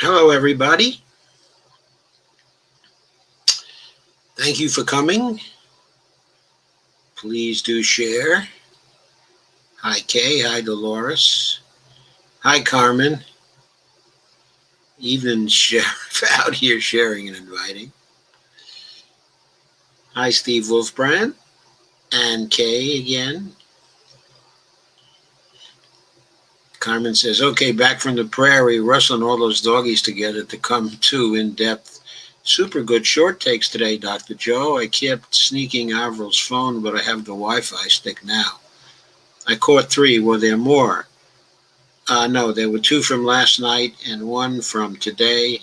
Hello, everybody. Thank you for coming. Please do share. Hi, Kay. Hi, Dolores. Hi, Carmen. Even Sheriff out here sharing and inviting. Hi, Steve Wolfbrand. And Kay again. Carmen says, okay, back from the prairie, wrestling all those doggies together to come to in-depth. Super good short takes today, Dr. Joe. I kept sneaking Avril's phone, but I have the Wi-Fi stick now. I caught 3. Were there more? No, there were 2 from last night and 1 from today.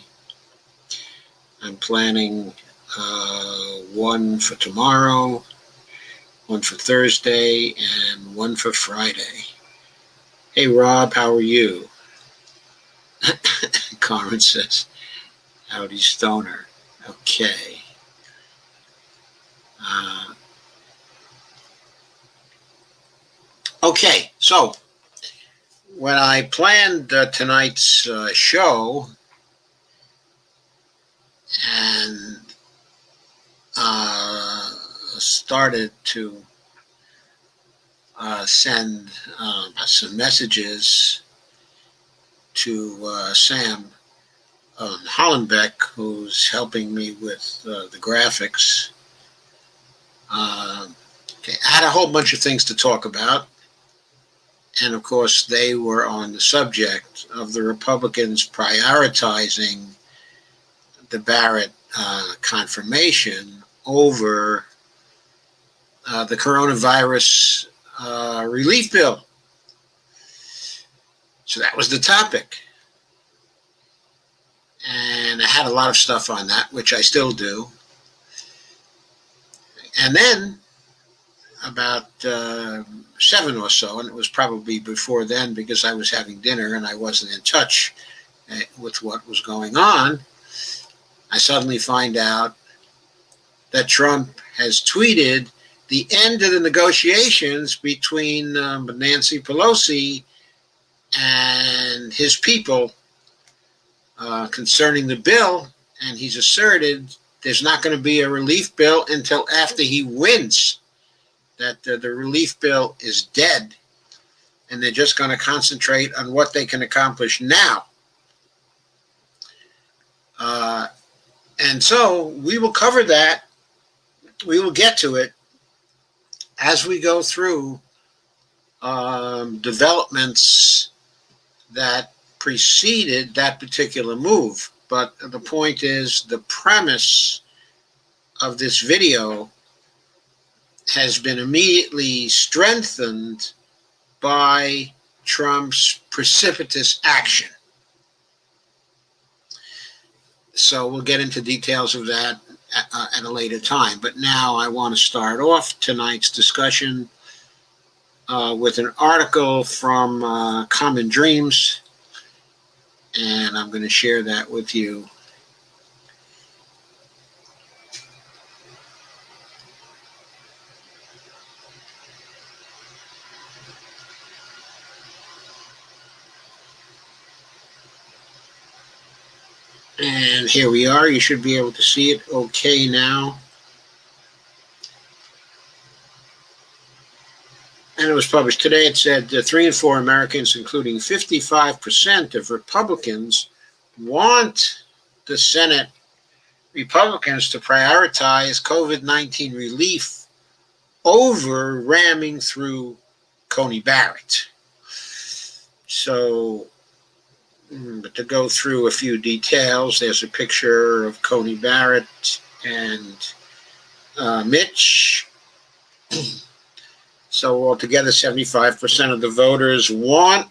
I'm planning 1 for tomorrow, 1 for Thursday, and 1 for Friday. Hey, Rob, how are you? Carmen says, howdy, Stoner. Okay. Okay, so when I planned tonight's show and started to send some messages to Sam Hollenbeck, who's helping me with the graphics. Okay, I had a whole bunch of things to talk about. And of course, they were on the subject of the Republicans prioritizing the Barrett confirmation over the coronavirus relief bill. So that was the topic. And I had a lot of stuff on that, which I still do. And then about 7 or so, and it was probably before then because I was having dinner and I wasn't in touch with what was going on, I suddenly find out that Trump has tweeted the end of the negotiations between Nancy Pelosi and his people concerning the bill, and he's asserted there's not going to be a relief bill until after he wins, that the relief bill is dead, and they're just going to concentrate on what they can accomplish now. And so we will cover that. We will get to it as we go through developments that preceded that particular move. But the point is, the premise of this video has been immediately strengthened by Trump's precipitous action. So we'll get into details of that at a later time. But now I want to start off tonight's discussion with an article from Common Dreams, and I'm going to share that with you. And here we are. You should be able to see it okay now. And it was published today. It said 3 in 4 Americans, including 55% of Republicans, want the Senate Republicans to prioritize COVID-19 relief over ramming through Coney Barrett. So, but to go through a few details, there's a picture of Coney Barrett and Mitch. So altogether, 75% of the voters want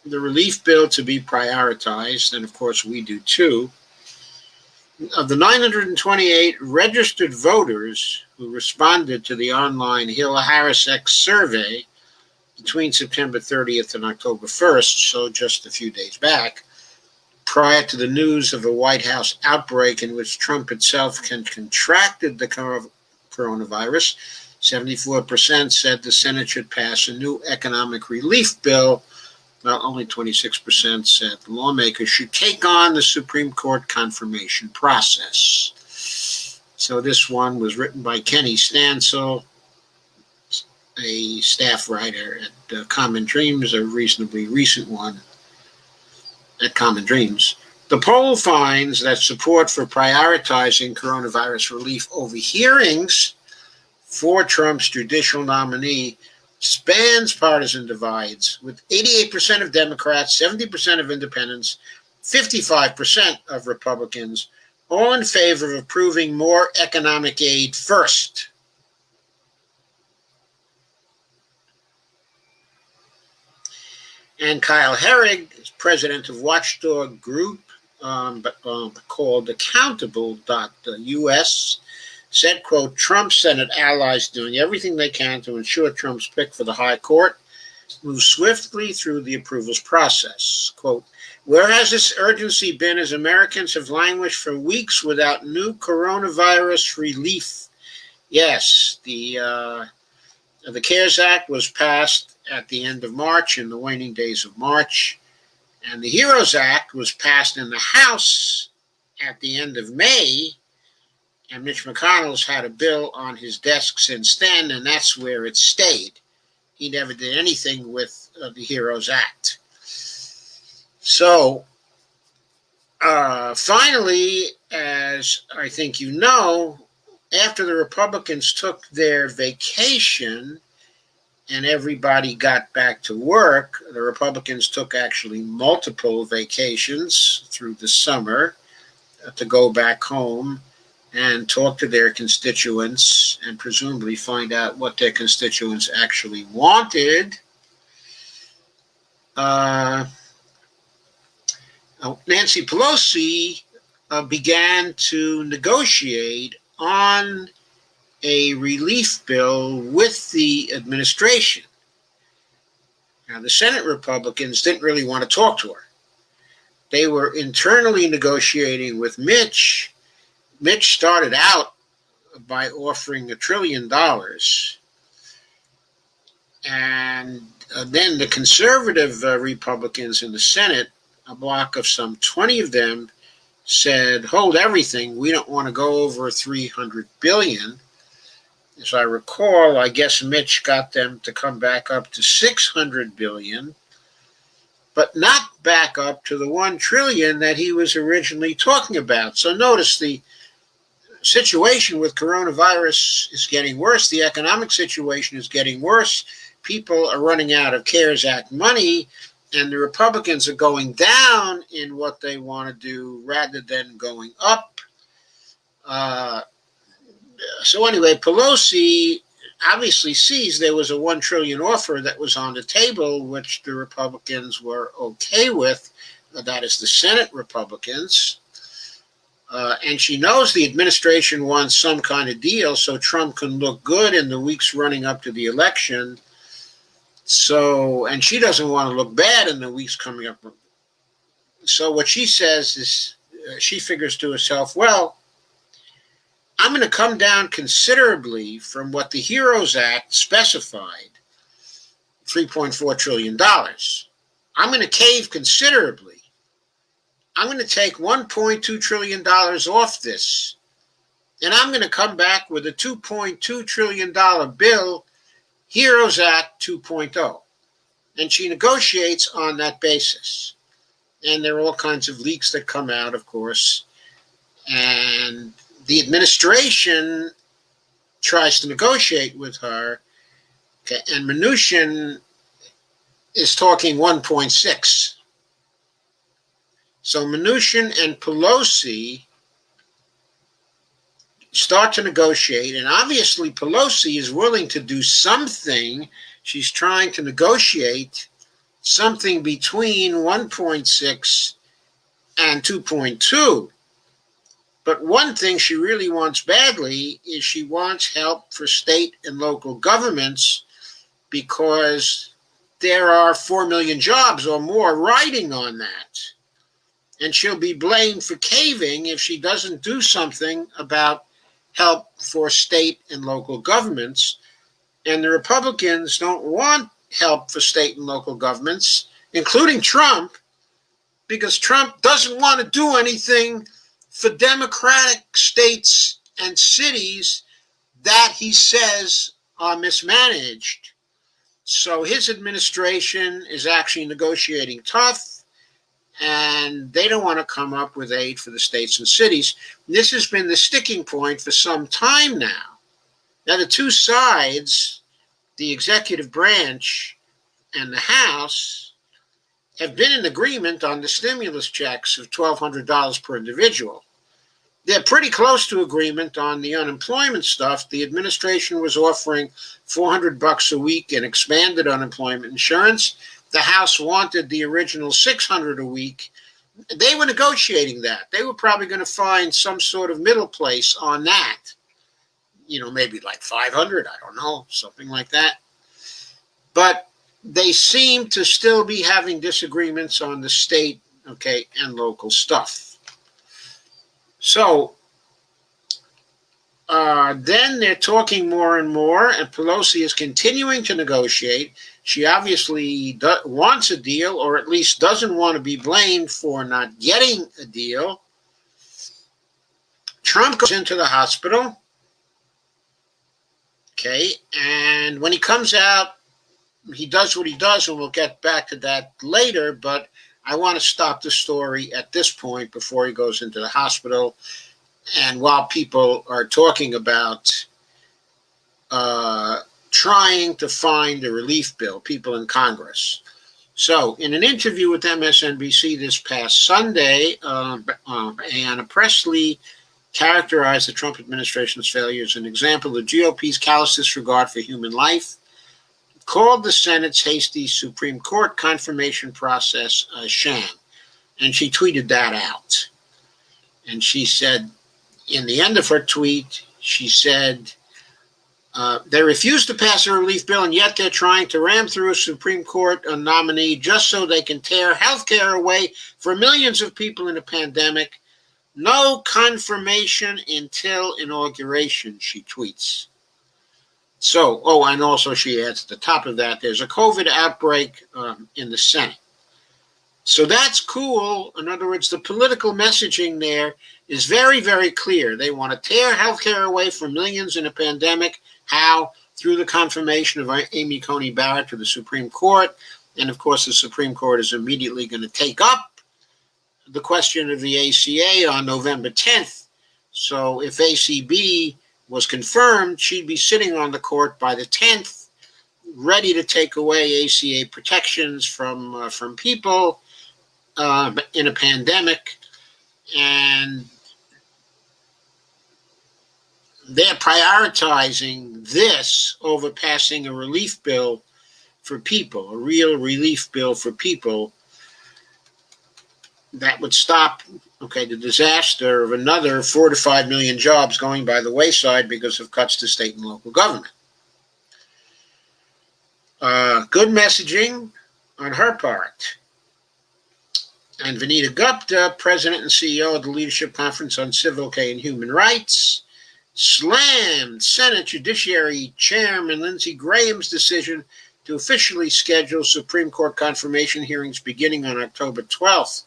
the relief bill to be prioritized, and of course we do too. Of the 928 registered voters who responded to the online Hill-Harris-X survey between September 30th and October 1st, so just a few days back, prior to the news of a White House outbreak in which Trump itself contracted the coronavirus, 74% said the Senate should pass a new economic relief bill Well, only 26% said the lawmakers should take on the Supreme Court confirmation process. So this one was written by Kenny Stansel, a staff writer at Common Dreams, a reasonably recent one at Common Dreams. The poll finds that support for prioritizing coronavirus relief over hearings for Trump's judicial nominee spans partisan divides, with 88% of Democrats, 70% of independents, 55% of Republicans, all in favor of approving more economic aid first. And Kyle Herrig, president of watchdog group called Accountable.us, said, quote, Trump Senate allies doing everything they can to ensure Trump's pick for the high court moves swiftly through the approvals process. Quote, where has this urgency been as Americans have languished for weeks without new coronavirus relief? Yes, the CARES Act was passed at the end of March, in the waning days of March, and the HEROES Act was passed in the House at the end of May, and Mitch McConnell's had a bill on his desk since then, and that's where it stayed. He never did anything with the HEROES Act. So, finally, as I think you know, after the Republicans took their vacation and everybody got back to work, the Republicans took actually multiple vacations through the summer to go back home and talk to their constituents and presumably find out what their constituents actually wanted. Nancy Pelosi began to negotiate on a relief bill with the administration. Now, the Senate Republicans didn't really want to talk to her. They were internally negotiating with Mitch. Mitch started out by offering $1 trillion. And then the conservative Republicans in the Senate, a block of some 20 of them, said, hold everything. We don't want to go over $300 billion. As I recall, I guess Mitch got them to come back up to $600 billion, but not back up to the $1 trillion that he was originally talking about. So notice the situation with coronavirus is getting worse. The economic situation is getting worse. People are running out of CARES Act money, and the Republicans are going down in what they want to do rather than going up. So anyway, Pelosi obviously sees there was a $1 trillion offer that was on the table, which the Republicans were okay with. That is the Senate Republicans. And she knows the administration wants some kind of deal so Trump can look good in the weeks running up to the election. So, and she doesn't want to look bad in the weeks coming up. So what she says is, she figures to herself, well, I'm going to come down considerably from what the HEROES Act specified, $3.4 trillion. I'm going to cave considerably. I'm going to take $1.2 trillion off this, and I'm going to come back with a $2.2 trillion bill, HEROES Act 2.0. And she negotiates on that basis. And there are all kinds of leaks that come out, of course. And the administration tries to negotiate with her, okay, and Mnuchin is talking 1.6. So Mnuchin and Pelosi start to negotiate, and obviously Pelosi is willing to do something. She's trying to negotiate something between 1.6 and 2.2. But one thing she really wants badly is she wants help for state and local governments, because there are 4 million jobs or more riding on that. And she'll be blamed for caving if she doesn't do something about help for state and local governments. And the Republicans don't want help for state and local governments. including Trump, because Trump doesn't want to do anything for Democratic states and cities that he says are mismanaged. So his administration is actually negotiating tough, and they don't want to come up with aid for the states and cities. This has been the sticking point for some time now. Now, the two sides, the executive branch and the House, have been in agreement on the stimulus checks of $1,200 per individual. They're pretty close to agreement on the unemployment stuff. The administration was offering $400 a week in expanded unemployment insurance. The House wanted the original $600 a week. They were negotiating that. They were probably going to find some sort of middle place on that. Maybe like $500, I don't know, something like that. But they seem to still be having disagreements on the state, and local stuff. So then they're talking more and more, and Pelosi is continuing to negotiate. She obviously wants a deal, or at least doesn't want to be blamed for not getting a deal. Trump goes into the hospital, and when he comes out, he does what he does, and we'll get back to that later, but I want to stop the story at this point before he goes into the hospital. And while people are talking about trying to find a relief bill, people in Congress. So in an interview with MSNBC this past Sunday, Ayanna Pressley characterized the Trump administration's failure as an example of the GOP's callous disregard for human life, called the Senate's hasty Supreme Court confirmation process a sham. And she tweeted that out. And she said, in the end of her tweet, she said, they refused to pass a relief bill, and yet they're trying to ram through a Supreme Court nominee just so they can tear health care away for millions of people in a pandemic. No confirmation until inauguration, she tweets. So, and also she adds at the top of that, there's a COVID outbreak in the Senate. So that's cool. In other words, the political messaging there is very, very clear. They want to tear healthcare away from millions in a pandemic. How? Through the confirmation of Amy Coney Barrett to the Supreme Court. And of course, the Supreme Court is immediately going to take up the question of the ACA on November 10th. So if ACB was confirmed, she'd be sitting on the court by the 10th, ready to take away ACA protections from people in a pandemic. And they're prioritizing this over passing a relief bill for people, a real relief bill for people that would stop the disaster of another 4 to 5 million jobs going by the wayside because of cuts to state and local government. Good messaging on her part. And Vanita Gupta, president and CEO of the Leadership Conference on Civil and Human Rights, slammed Senate Judiciary Chairman Lindsey Graham's decision to officially schedule Supreme Court confirmation hearings beginning on October 12th.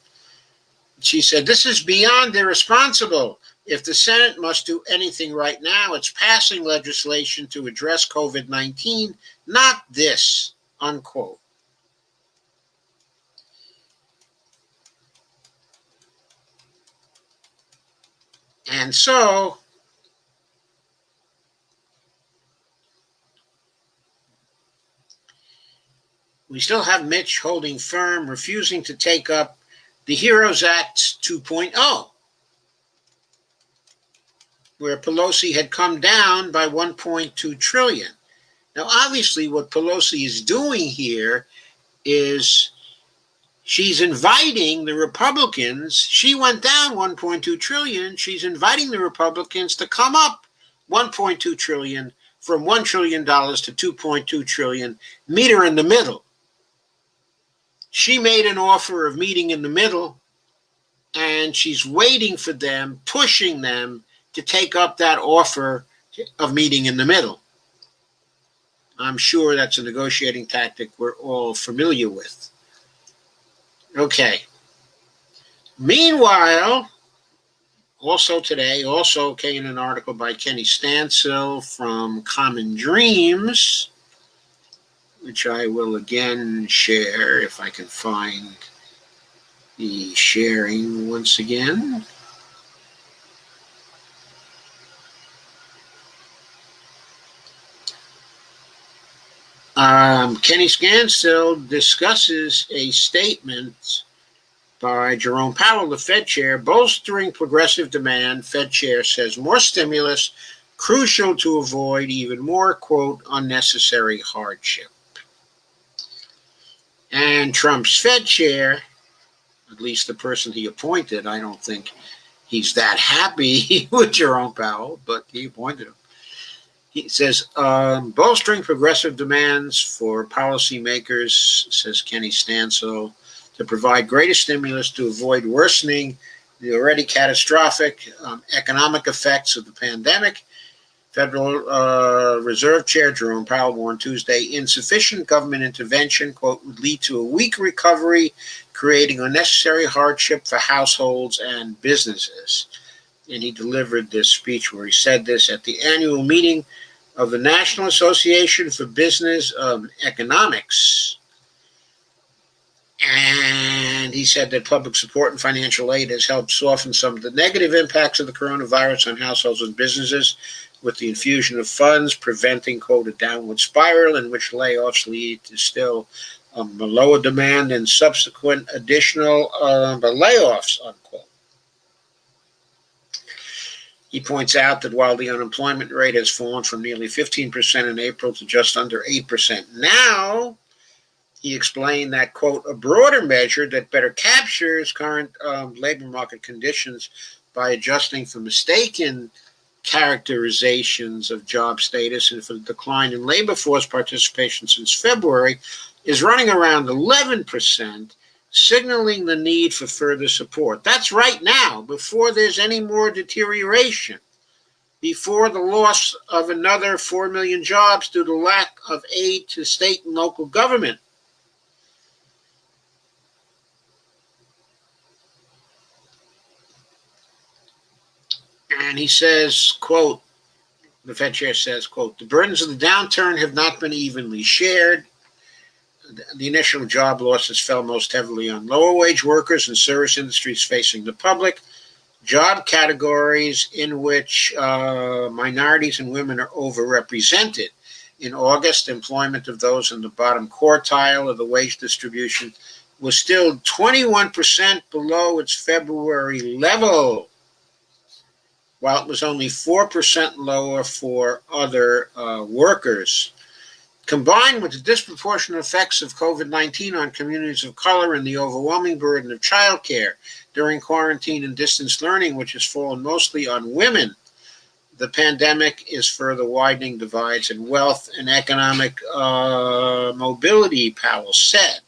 She said, this is beyond irresponsible. If the Senate must do anything right now, it's passing legislation to address COVID-19, not this, unquote. And so, we still have Mitch holding firm, refusing to take up the HEROES Act 2.0, where Pelosi had come down by $1.2 trillion. Now, obviously, what Pelosi is doing here is she's inviting the Republicans. She went down $1.2 trillion. She's inviting the Republicans to come up $1.2 trillion from $1 trillion to $2.2 trillion, meet her in the middle. She made an offer of meeting in the middle, and she's waiting for them, pushing them to take up that offer of meeting in the middle. I'm sure that's a negotiating tactic we're all familiar with. Okay. Meanwhile, also today, also came an article by Kenny Stansel from Common Dreams, which I will again share if I can find the sharing once again. Kenny Stansel discusses a statement by Jerome Powell, the Fed chair, bolstering progressive demand. Fed chair says more stimulus, crucial to avoid even more, quote, unnecessary hardship. And Trump's Fed chair, at least the person he appointed, I don't think he's that happy with Jerome Powell, but he appointed him. He says, bolstering progressive demands for policymakers, says Kenny Stansel, to provide greater stimulus to avoid worsening the already catastrophic economic effects of the pandemic. Federal Reserve Chair Jerome Powell warned Tuesday insufficient government intervention, quote, would lead to a weak recovery, creating unnecessary hardship for households and businesses. And he delivered this speech where he said this at the annual meeting of the National Association for Business Economics. And he said that public support and financial aid has helped soften some of the negative impacts of the coronavirus on households and businesses, with the infusion of funds preventing, quote, a downward spiral in which layoffs lead to still lower demand and subsequent additional layoffs, unquote. He points out that while the unemployment rate has fallen from nearly 15% in April to just under 8% now, he explained that, quote, a broader measure that better captures current labor market conditions by adjusting for mistaken characterizations of job status and for the decline in labor force participation since February is running around 11%, signaling the need for further support. That's right now, before there's any more deterioration, before the loss of another 4 million jobs due to lack of aid to state and local government. And he says, quote, the Fed chair says, quote, the burdens of the downturn have not been evenly shared. The initial job losses fell most heavily on lower wage workers and service industries facing the public, job categories in which minorities and women are overrepresented. In August, employment of those in the bottom quartile of the wage distribution was still 21% below its February level, while it was only 4% lower for other workers. Combined with the disproportionate effects of COVID-19 on communities of color and the overwhelming burden of childcare during quarantine and distance learning, which has fallen mostly on women, the pandemic is further widening divides in wealth and economic mobility, Powell said.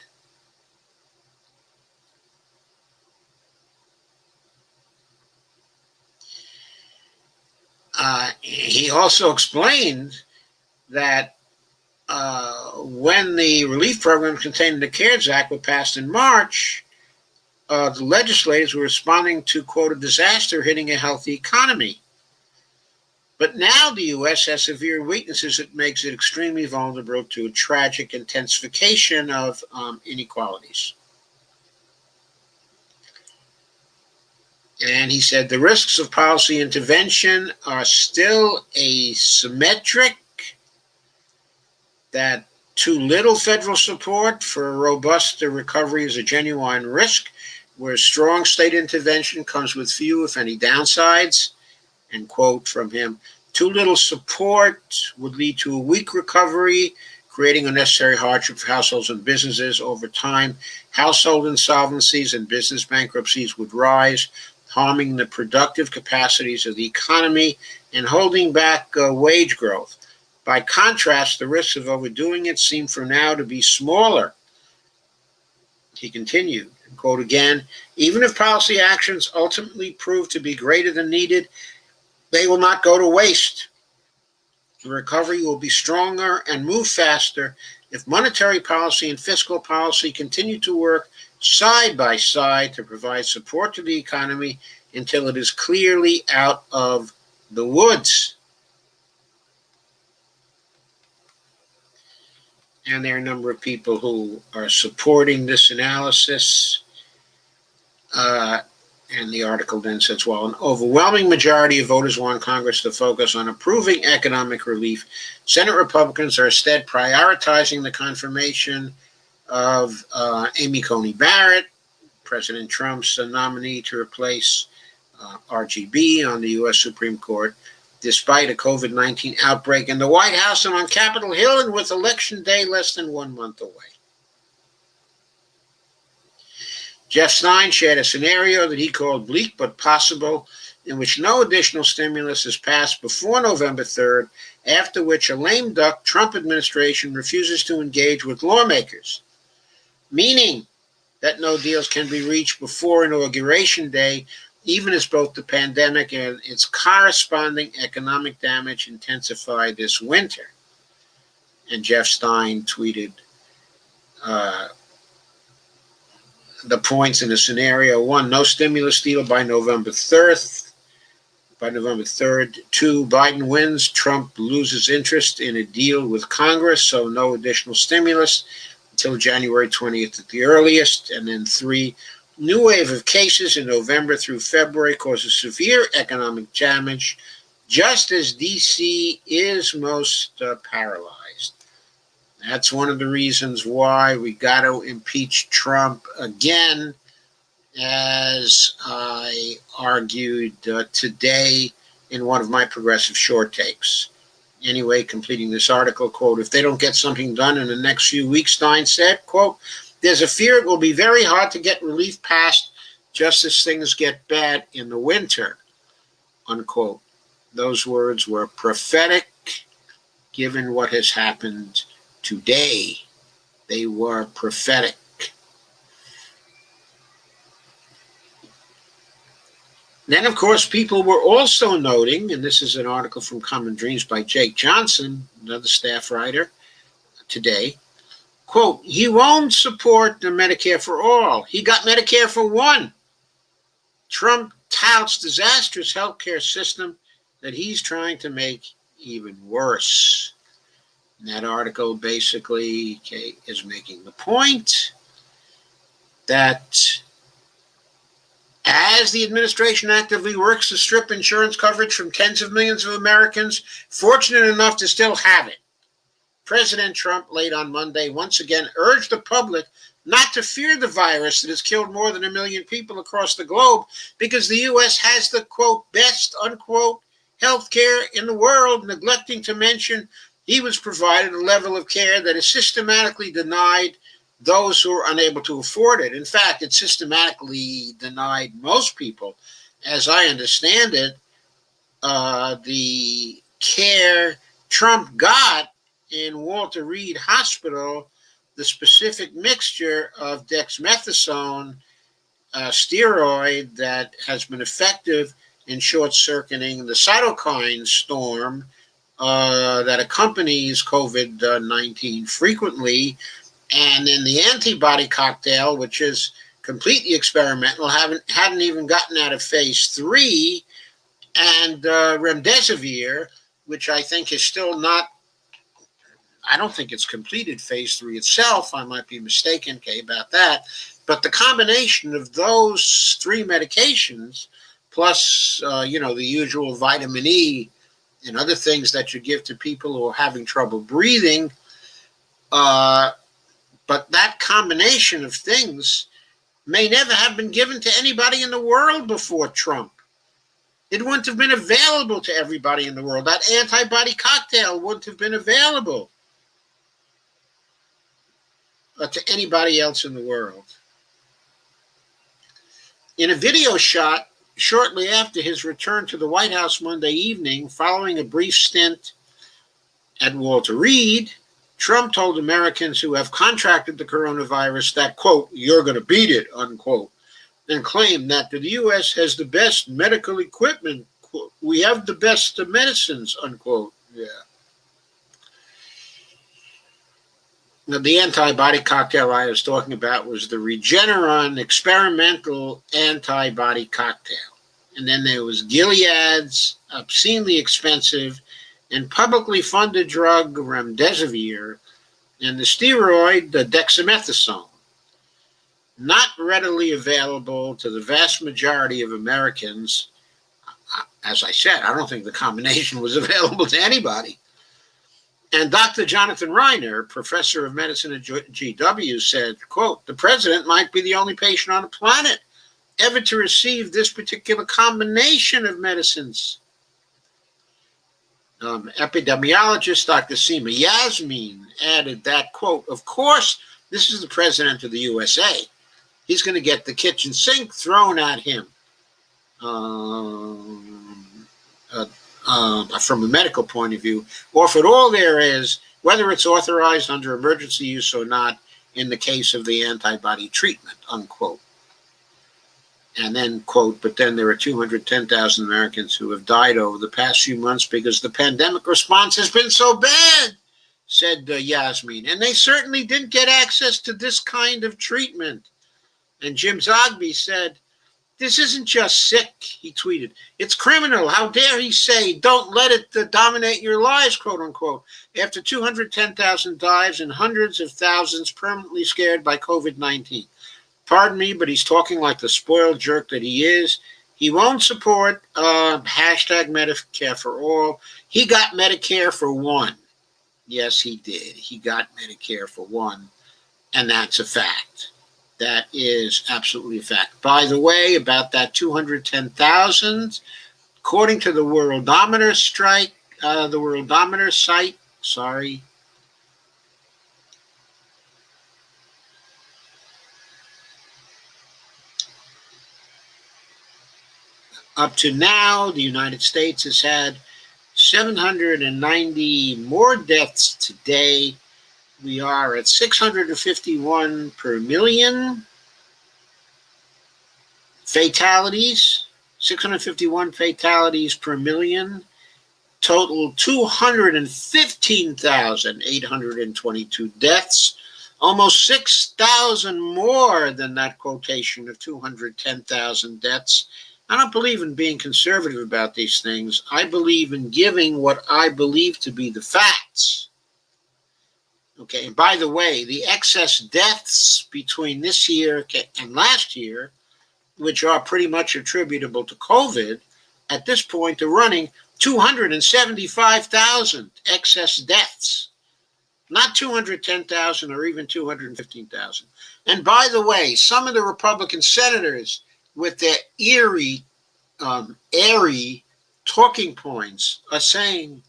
He also explained that when the relief programs contained in the CARES Act were passed in March, the legislators were responding to, quote, a disaster hitting a healthy economy. But now the U.S. has severe weaknesses that makes it extremely vulnerable to a tragic intensification of inequalities. And he said the risks of policy intervention are still asymmetric, that too little federal support for a robust recovery is a genuine risk, where strong state intervention comes with few, if any, downsides. And quote from him, too little support would lead to a weak recovery, creating unnecessary hardship for households and businesses. Over time, household insolvencies and business bankruptcies would rise, harming the productive capacities of the economy and holding back wage growth. By contrast, the risks of overdoing it seem for now to be smaller. He continued, quote again, even if policy actions ultimately prove to be greater than needed, they will not go to waste. The recovery will be stronger and move faster if monetary policy and fiscal policy continue to work side by side to provide support to the economy until it is clearly out of the woods. And there are a number of people who are supporting this analysis. And the article then says, well, an overwhelming majority of voters want Congress to focus on approving economic relief. Senate Republicans are instead prioritizing the confirmation of Amy Coney Barrett, President Trump's nominee to replace RGB on the U.S. Supreme Court, despite a COVID-19 outbreak in the White House and on Capitol Hill, and with Election Day less than 1 month away. Jeff Stein shared a scenario that he called bleak but possible, in which no additional stimulus is passed before November 3rd, after which a lame duck Trump administration refuses to engage with lawmakers, meaning that no deals can be reached before Inauguration Day, even as both the pandemic and its corresponding economic damage intensify this winter. And Jeff Stein tweeted the points in the scenario. 1, no stimulus deal by November 3rd. Two, Biden wins, Trump loses interest in a deal with Congress, so no additional stimulus until January 20th at the earliest. And then 3, new wave of cases in November through February causes severe economic damage, just as D.C. is most paralyzed. That's one of the reasons why we got to impeach Trump again, as I argued today in one of my progressive short takes. Anyway, completing this article, quote, if they don't get something done in the next few weeks, Stein said, quote, there's a fear it will be very hard to get relief passed just as things get bad in the winter, unquote. Those words were prophetic given what has happened today. They were prophetic. Then, of course, people were also noting, and this is an article from Common Dreams by Jake Johnson, another staff writer, today, quote, he won't support the Medicare for all. He got Medicare for one. Trump touts disastrous healthcare system that he's trying to make even worse. And that article basically is making the point that as the administration actively works to strip insurance coverage from tens of millions of Americans fortunate enough to still have it, President Trump, late on Monday, once again urged the public not to fear the virus that has killed more than 1 million people across the globe, because the U.S. has the, quote, best, unquote, health care in the world, neglecting to mention he was provided a level of care that is systematically denied those who are unable to afford it. In fact, it systematically denied most people. As I understand it, the care Trump got in Walter Reed Hospital, the specific mixture of dexamethasone, steroid that has been effective in short-circuiting the cytokine storm that accompanies COVID-19 frequently, and then the antibody cocktail, which is completely experimental, hadn't even gotten out of phase 3, and remdesivir, which I think is still not, I don't think it's completed phase 3 itself. I might be mistaken, about that. But the combination of those 3 medications, plus, the usual vitamin E and other things that you give to people who are having trouble breathing, but that combination of things may never have been given to anybody in the world before Trump. It wouldn't have been available to everybody in the world. That antibody cocktail wouldn't have been available to anybody else in the world. In a video shot shortly after his return to the White House Monday evening, following a brief stint at Walter Reed, Trump told Americans who have contracted the coronavirus that, quote, you're going to beat it, unquote, and claimed that the U.S. has the best medical equipment. Quote, we have the best medicines, unquote. Yeah. Now, the antibody cocktail I was talking about was the Regeneron experimental antibody cocktail. And then there was Gilead's obscenely expensive and publicly funded drug remdesivir, and the steroid, the dexamethasone, not readily available to the vast majority of Americans. As I said, I don't think the combination was available to anybody. And Dr. Jonathan Reiner, professor of medicine at GW, said, quote, the president might be the only patient on the planet ever to receive this particular combination of medicines. Epidemiologist Dr. Seema Yasmin added that, quote, of course, this is the president of the USA. He's going to get the kitchen sink thrown at him from a medical point of view, or if at all there is, whether it's authorized under emergency use or not in the case of the antibody treatment, unquote. And then, quote, but then there are 210,000 Americans who have died over the past few months because the pandemic response has been so bad, said Yasmin. And they certainly didn't get access to this kind of treatment. And Jim Zogby said, this isn't just sick, he tweeted. It's criminal. How dare he say, don't let it dominate your lives, quote unquote. After 210,000 dives and hundreds of thousands permanently scared by COVID-19. Pardon me, but he's talking like the spoiled jerk that he is. He won't support hashtag Medicare for all. He got Medicare for one. Yes, he did. He got Medicare for one. And that's a fact. That is absolutely a fact. By the way, about that 210,000, according to the Worldometer site, up to now, the United States has had 790 more deaths today. We are at 651 per million fatalities, 651 fatalities per million, total 215,822 deaths, almost 6,000 more than that quotation of 210,000 deaths. I don't believe in being conservative about these things. I believe in giving what I believe to be the facts. Okay, and by the way, the excess deaths between this year and last year, which are pretty much attributable to COVID, at this point are running 275,000 excess deaths, not 210,000 or even 215,000. And by the way, some of the Republican senators with their airy talking points are saying,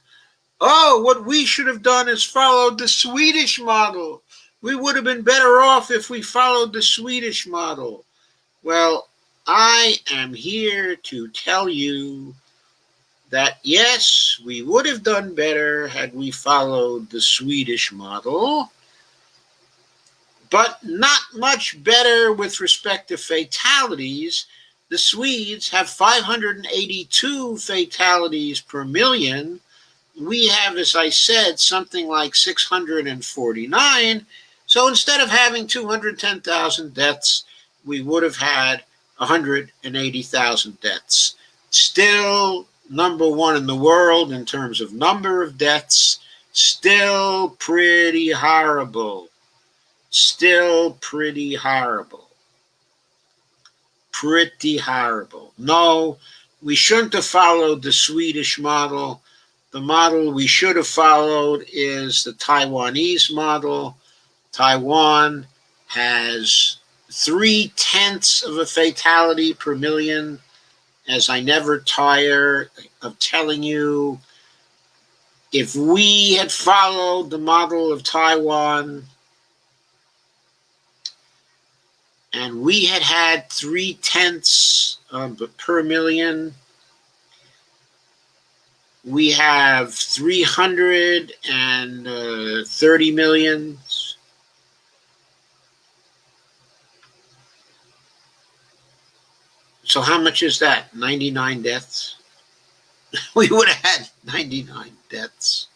oh, what we should have done is followed the Swedish model. We would have been better off if we followed the Swedish model. Well, I am here to tell you that, yes, we would have done better had we followed the Swedish model, but not much better with respect to fatalities. The Swedes have 582 fatalities per million. We have, as I said, something like 649. So instead of having 210,000 deaths, we would have had 180,000 deaths. Still number one in the world in terms of number of deaths. Still pretty horrible. Still pretty horrible. Pretty horrible. No, we shouldn't have followed the Swedish model. The model we should have followed is the Taiwanese model. Taiwan has 0.3 of a fatality per million. As I never tire of telling you, if we had followed the model of Taiwan and we had had 0.3 per million, we have 330 million. So how much is that? 99 deaths? We would have had 99 deaths.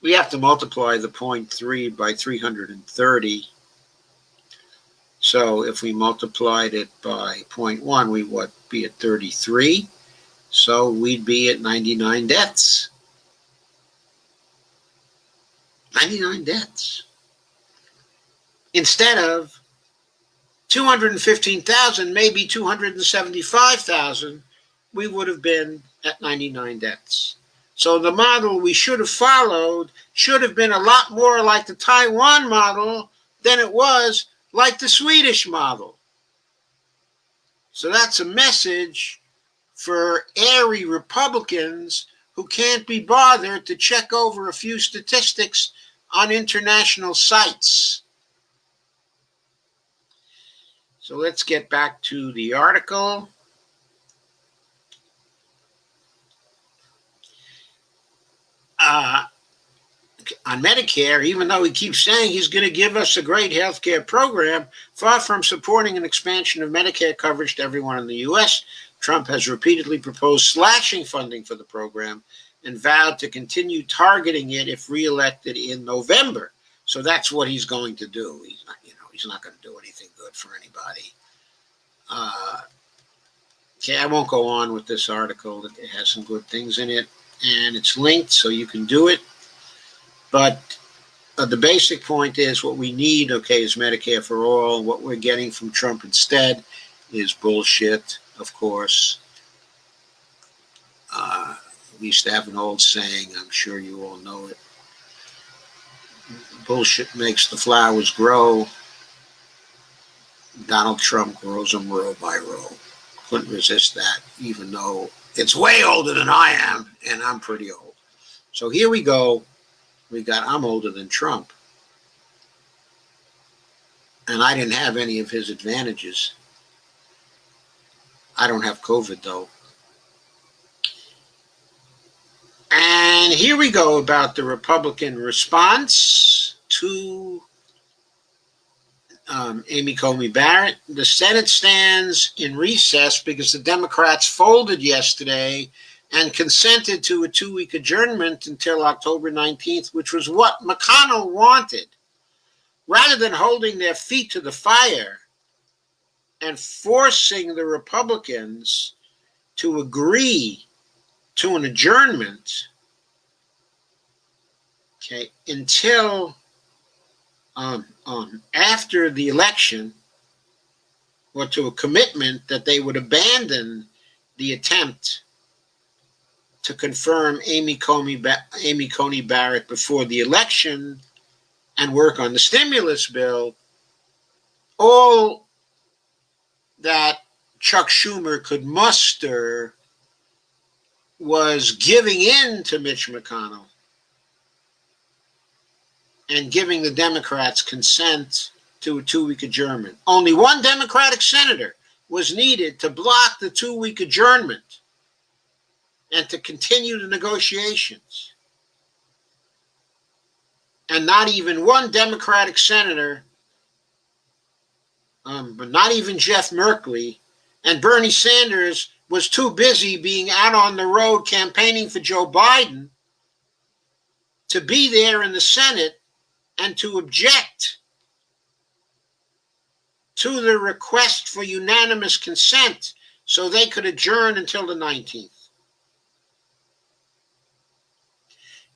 we have to multiply the 0.3 by 330. So if we multiplied it by 0.1, we would be at 33. So we'd be at 99 deaths. 99 deaths. Instead of 215,000, maybe 275,000, we would have been at 99 deaths. So the model we should have followed should have been a lot more like the Taiwan model than it was like the Swedish model. So that's a message for airy Republicans who can't be bothered to check over a few statistics on international sites. So let's get back to the article. On Medicare, even though he keeps saying he's going to give us a great health care program, far from supporting an expansion of Medicare coverage to everyone in the U.S., Trump has repeatedly proposed slashing funding for the program and vowed to continue targeting it if reelected in November. So that's what he's going to do. He's not going to do anything good for anybody. Okay, I won't go on with this article. It has some good things in it, and it's linked, so you can do it. But the basic point is what we need, is Medicare for all. What we're getting from Trump instead is bullshit, of course. We used to have an old saying, I'm sure you all know it. Bullshit makes the flowers grow. Donald Trump grows them row by row. Couldn't resist that, even though it's way older than I am, and I'm pretty old. So here we go. I'm older than Trump. And I didn't have any of his advantages. I don't have COVID, though. And here we go about the Republican response to Amy Coney Barrett. The Senate stands in recess because the Democrats folded yesterday and consented to a 2-week adjournment until October 19th, which was what McConnell wanted. Rather than holding their feet to the fire and forcing the Republicans to agree to an adjournment, until after the election, or to a commitment that they would abandon the attempt to confirm Amy Coney Barrett before the election and work on the stimulus bill, all that Chuck Schumer could muster was giving in to Mitch McConnell and giving the Democrats consent to a 2-week adjournment. Only one Democratic senator was needed to block the 2-week adjournment and to continue the negotiations. And not even one Democratic senator, but not even Jeff Merkley, and Bernie Sanders was too busy being out on the road campaigning for Joe Biden to be there in the Senate and to object to the request for unanimous consent so they could adjourn until the 19th.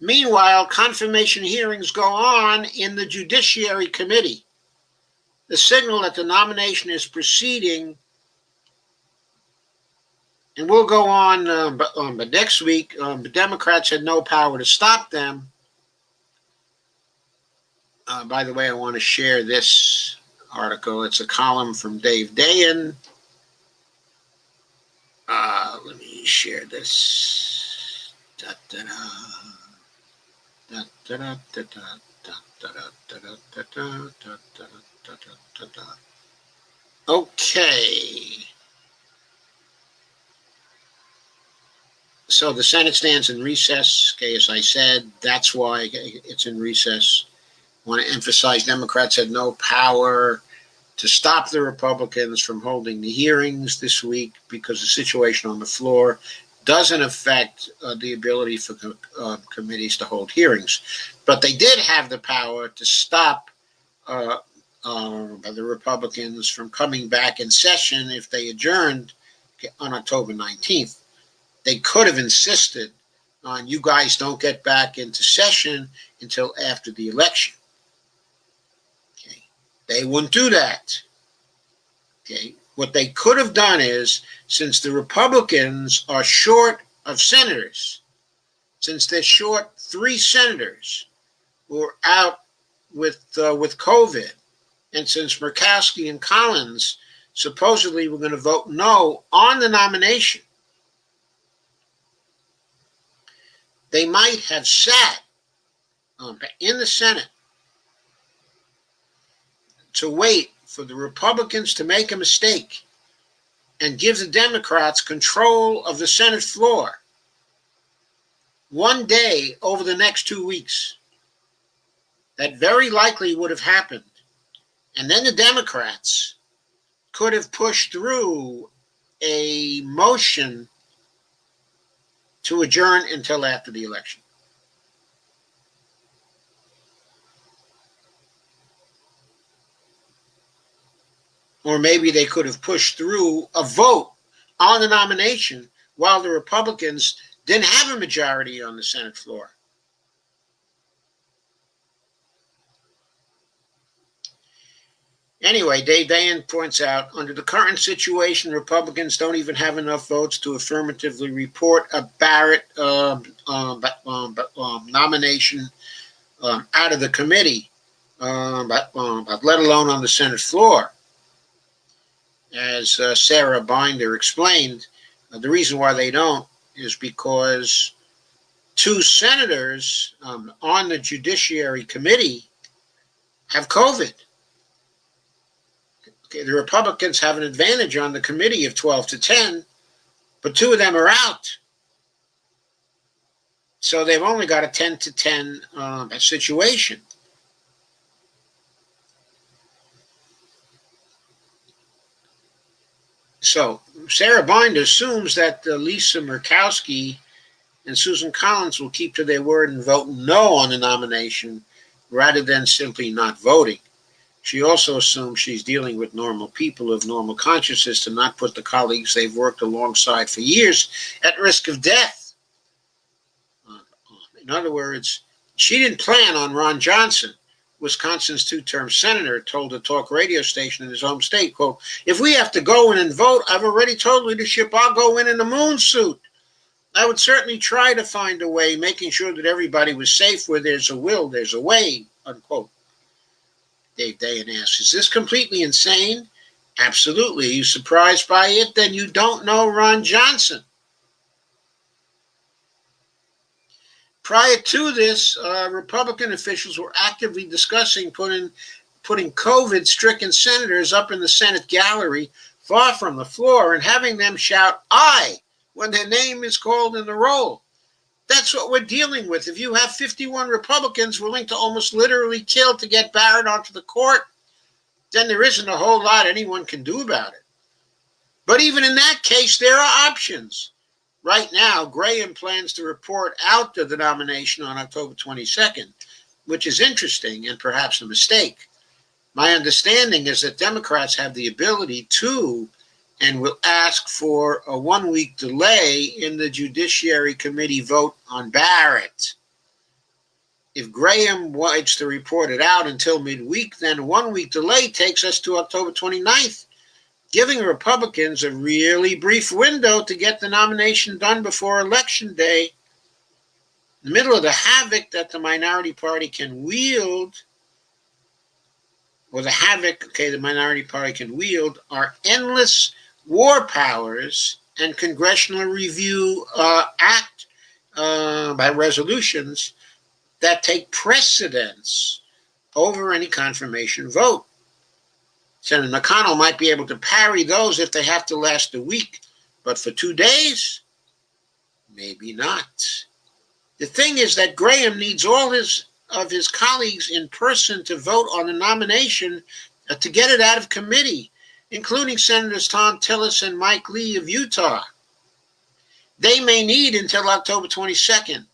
Meanwhile, confirmation hearings go on in the Judiciary Committee. The signal that the nomination is proceeding, and we'll go on, but next week, the Democrats had no power to stop them. By the way, I want to share this article. It's a column from Dave Dayen. Let me share this. Okay. So the Senate stands in recess. As I said, that's why it's in recess. I want to emphasize Democrats had no power to stop the Republicans from holding the hearings this week because the situation on the floor doesn't affect the ability for committees to hold hearings. But they did have the power to stop the Republicans from coming back in session if they adjourned on October 19th. They could have insisted on, you guys don't get back into session until after the election. Okay. They wouldn't do that. Okay. What they could have done is, since the Republicans are short of senators, since they're short 3 senators who are out with COVID, and since Murkowski and Collins supposedly were going to vote no on the nomination, they might have sat in the Senate to wait for the Republicans to make a mistake and give the Democrats control of the Senate floor one day over the next 2 weeks. That very likely would have happened. And then the Democrats could have pushed through a motion to adjourn until after the election. Or maybe they could have pushed through a vote on the nomination while the Republicans didn't have a majority on the Senate floor. Anyway, Dave Dayen points out, under the current situation, Republicans don't even have enough votes to affirmatively report a Barrett nomination out of the committee, let alone on the Senate floor. As Sarah Binder explained, the reason why they don't is because 2 senators on the Judiciary Committee have COVID. Okay, the Republicans have an advantage on the committee of 12-10, but 2 of them are out. So they've only got a 10-10 situation. So Sarah Binder assumes that Lisa Murkowski and Susan Collins will keep to their word and vote no on the nomination rather than simply not voting. She also assumes she's dealing with normal people of normal consciences to not put the colleagues they've worked alongside for years at risk of death. In other words, she didn't plan on Ron Johnson, Wisconsin's 2-term senator, told a talk radio station in his home state, quote, "If we have to go in and vote, I've already told leadership I'll go in a moon suit. I would certainly try to find a way, making sure that everybody was safe. Where there's a will, there's a way," unquote. Dave Dayen asks, is this completely insane? Absolutely. Are you surprised by it? Then you don't know Ron Johnson. Prior to this, Republican officials were actively discussing putting COVID-stricken senators up in the Senate gallery, far from the floor, and having them shout "aye" when their name is called in the roll. That's what we're dealing with. If you have 51 Republicans willing to almost literally kill to get Barrett onto the court, then there isn't a whole lot anyone can do about it. But even in that case, there are options. Right now, Graham plans to report out the nomination on October 22nd, which is interesting and perhaps a mistake. My understanding is that Democrats have the ability to and will ask for a 1-week delay in the Judiciary Committee vote on Barrett. If Graham waits to report it out until midweek, then a 1-week delay takes us to October 29th. Giving Republicans a really brief window to get the nomination done before Election Day, in the middle of the havoc that the minority party can wield, or the havoc, the minority party can wield, are endless war powers and congressional review act by resolutions that take precedence over any confirmation vote. Senator McConnell might be able to parry those if they have to last a week, but for 2 days, maybe not. The thing is that Graham needs all of his colleagues in person to vote on the nomination to get it out of committee, including Senators Tom Tillis and Mike Lee of Utah. they may need until October 22nd.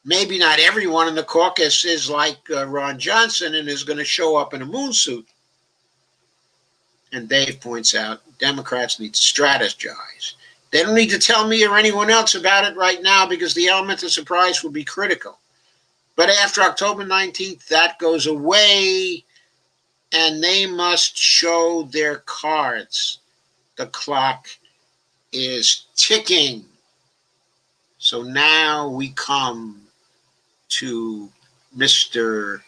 Maybe not everyone in the caucus is like Ron Johnson and is going to show up in a moon suit. And Dave points out Democrats need to strategize. They don't need to tell me or anyone else about it right now because the element of surprise will be critical. But after October 19th, that goes away, and they must show their cards. The clock is ticking. So now we come to Mr.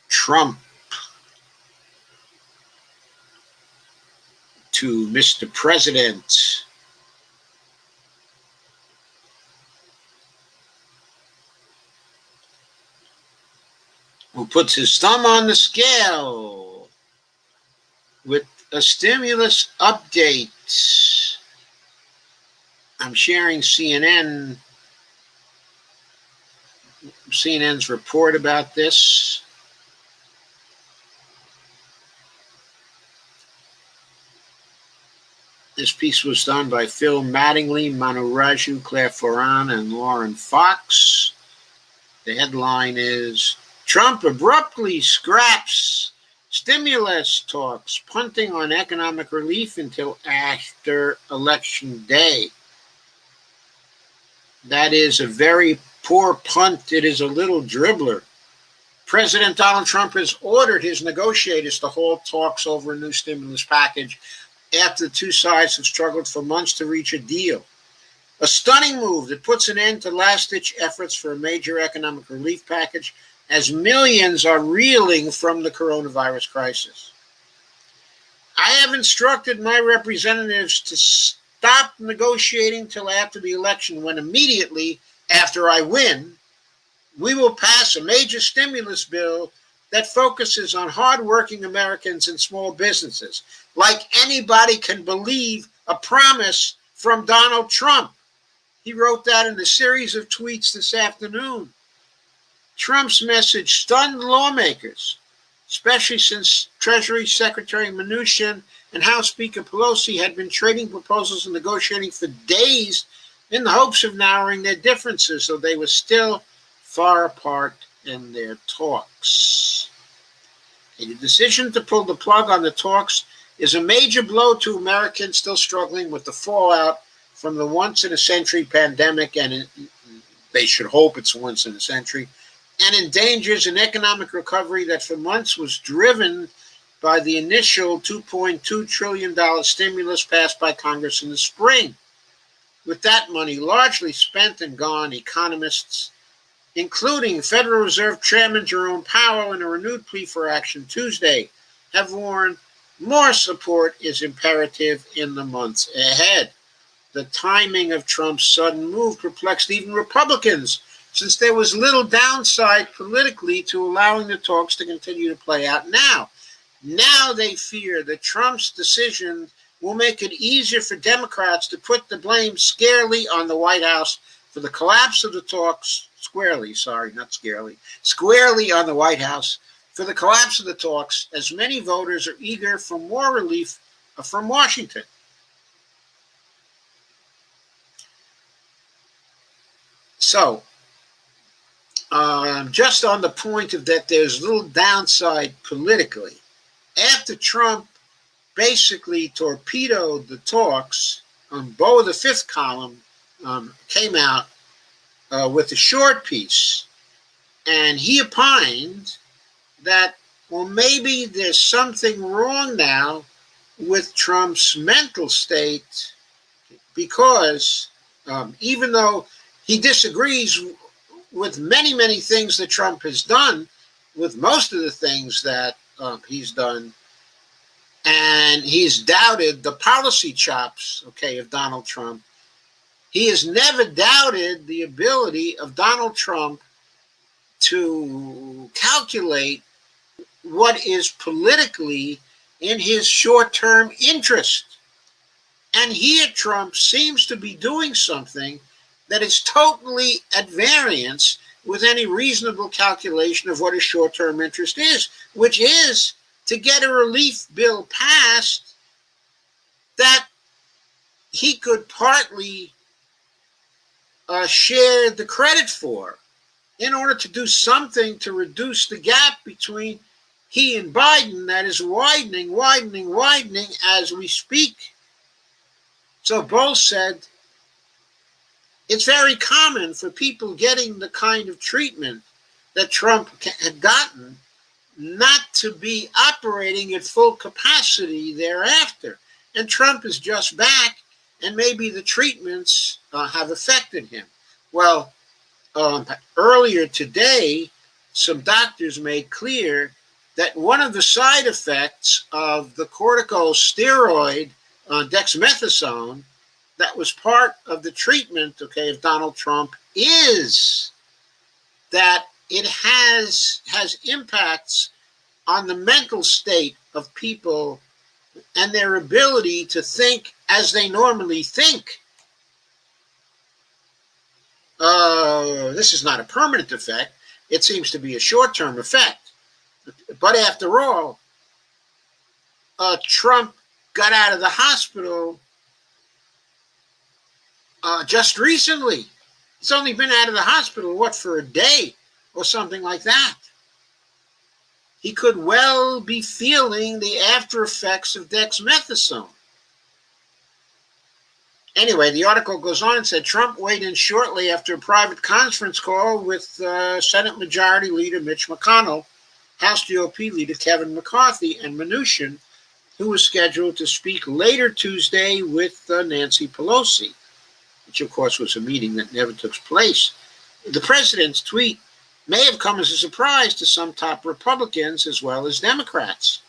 Trump, to Mr. President. Who puts his thumb on the scale with a stimulus update. I'm sharing CNN's report about this. This piece was done by Phil Mattingly, Manu Raju, Claire Foran, and Lauren Fox. The headline is, Trump abruptly scraps stimulus talks, punting on economic relief until after Election Day. That is a very poor punt. It is a little dribbler. President Donald Trump has ordered his negotiators to halt talks over a new stimulus package after the two sides have struggled for months to reach a deal. A stunning move that puts an end to last-ditch efforts for a major economic relief package as millions are reeling from the coronavirus crisis. I have instructed my representatives to stop negotiating till after the election, when immediately after I win, we will pass a major stimulus bill that focuses on hardworking Americans and small businesses, like anybody can believe a promise from Donald Trump. He wrote that in a series of tweets this afternoon. Trump's message stunned lawmakers, especially since Treasury Secretary Mnuchin and House Speaker Pelosi had been trading proposals and negotiating for days in the hopes of narrowing their differences, though they were still far apart in their talks. The decision to pull the plug on the talks is a major blow to Americans still struggling with the fallout from the once-in-a-century pandemic, and they should hope it's once in a century, and endangers an economic recovery that for months was driven by the initial $2.2 trillion stimulus passed by Congress in the spring. With that money largely spent and gone, economists, including Federal Reserve Chairman Jerome Powell in a renewed plea for action Tuesday, have warned more support is imperative in the months ahead. The timing of Trump's sudden move perplexed even Republicans, since there was little downside politically to allowing the talks to continue to play out now. Now they fear that Trump's decision will make it easier for Democrats to put the blame squarely on the White House for the collapse of the talks, squarely on the White House for the collapse of the talks, as many voters are eager for more relief from Washington. So, just on the point of that there's little downside politically, after Trump basically torpedoed the talks, Beau, the fifth column, came out with a short piece, and he opined that, well, maybe there's something wrong now with Trump's mental state, because even though he disagrees with many, many things that Trump has done, with most of the things that he's done, and he's doubted the policy chops, of Donald Trump, he has never doubted the ability of Donald Trump to calculate what is politically in his short-term interest. And here Trump seems to be doing something that is totally at variance with any reasonable calculation of what his short-term interest is, which is to get a relief bill passed that he could partly shared the credit for in order to do something to reduce the gap between he and Biden that is widening as we speak. So both said it's very common for people getting the kind of treatment that Trump had gotten not to be operating at full capacity thereafter. And Trump is just back, and maybe the treatments have affected him. Well, earlier today, some doctors made clear that one of the side effects of the corticosteroid dexamethasone that was part of the treatment, of Donald Trump is that it has impacts on the mental state of people and their ability to think as they normally think. This is not a permanent effect. It seems to be a short-term effect. But after all, Trump got out of the hospital just recently. He's only been out of the hospital, for a day or something like that. He could well be feeling the after effects of dexamethasone. Anyway, the article goes on and said Trump weighed in shortly after a private conference call with Senate Majority Leader Mitch McConnell, House GOP Leader Kevin McCarthy, and Mnuchin, who was scheduled to speak later Tuesday with Nancy Pelosi, which of course was a meeting that never took place. The president's tweet may have come as a surprise to some top Republicans as well as Democrats.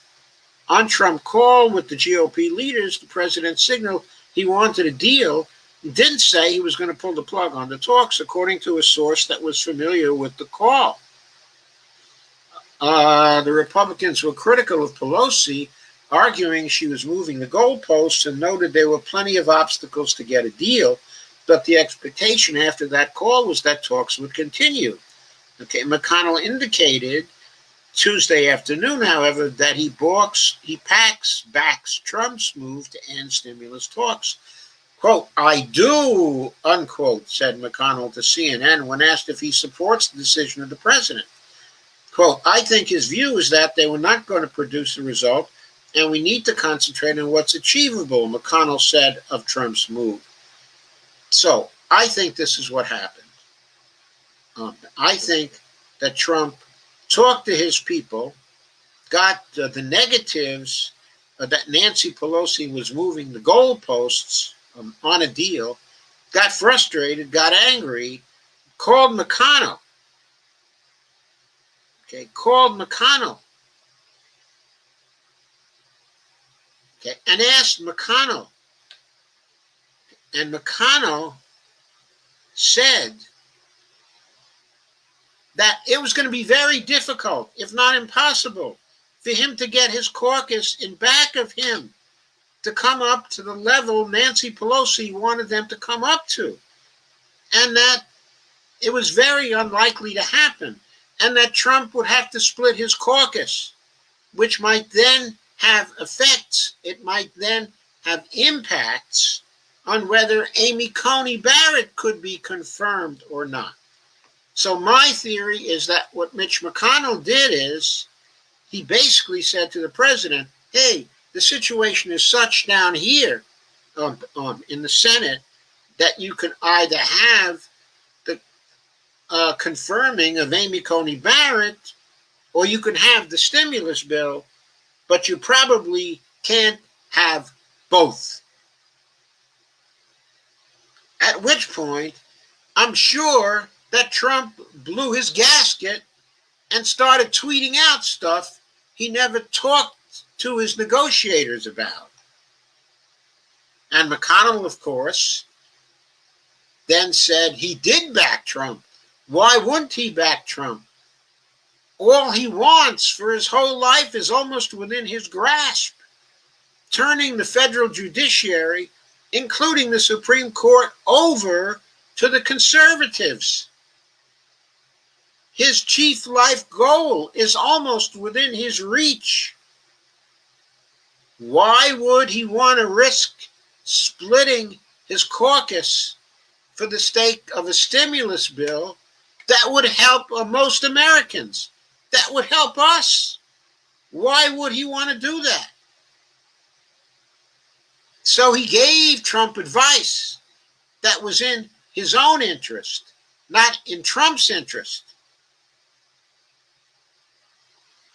On Trump's call with the GOP leaders, the president signaled he wanted a deal. He didn't say he was going to pull the plug on the talks, according to a source that was familiar with the call. The Republicans were critical of Pelosi, arguing she was moving the goalposts, and noted there were plenty of obstacles to get a deal, but the expectation after that call was that talks would continue. McConnell indicated Tuesday afternoon, however, that he backs Trump's move to end stimulus talks. Quote, "I do," unquote, said McConnell to CNN when asked if he supports the decision of the president. Quote, "I think his view is that they were not going to produce a result, and we need to concentrate on what's achievable," McConnell said of Trump's move. So I think this is what happened. I think that Trump talked to his people, got the negatives that Nancy Pelosi was moving the goalposts on a deal, got frustrated, got angry, called McConnell. And asked McConnell. And McConnell said that it was going to be very difficult, if not impossible, for him to get his caucus in back of him to come up to the level Nancy Pelosi wanted them to come up to. And that it was very unlikely to happen. And that Trump would have to split his caucus, which might then have effects. It might then have impacts on whether Amy Coney Barrett could be confirmed or not. So my theory is that what Mitch McConnell did is he basically said to the president, hey, the situation is such down here in the Senate that you can either have the confirming of Amy Coney Barrett or you can have the stimulus bill, but you probably can't have both. At which point, I'm sure that Trump blew his gasket and started tweeting out stuff he never talked to his negotiators about. And McConnell, of course, then said he did back Trump. Why wouldn't he back Trump? All he wants for his whole life is almost within his grasp. Turning the federal judiciary, including the Supreme Court, over to the conservatives. His chief life goal is almost within his reach. Why would he want to risk splitting his caucus for the sake of a stimulus bill that would help most Americans, that would help us. Why would he want to do that? So he gave Trump advice that was in his own interest, not in Trump's interest.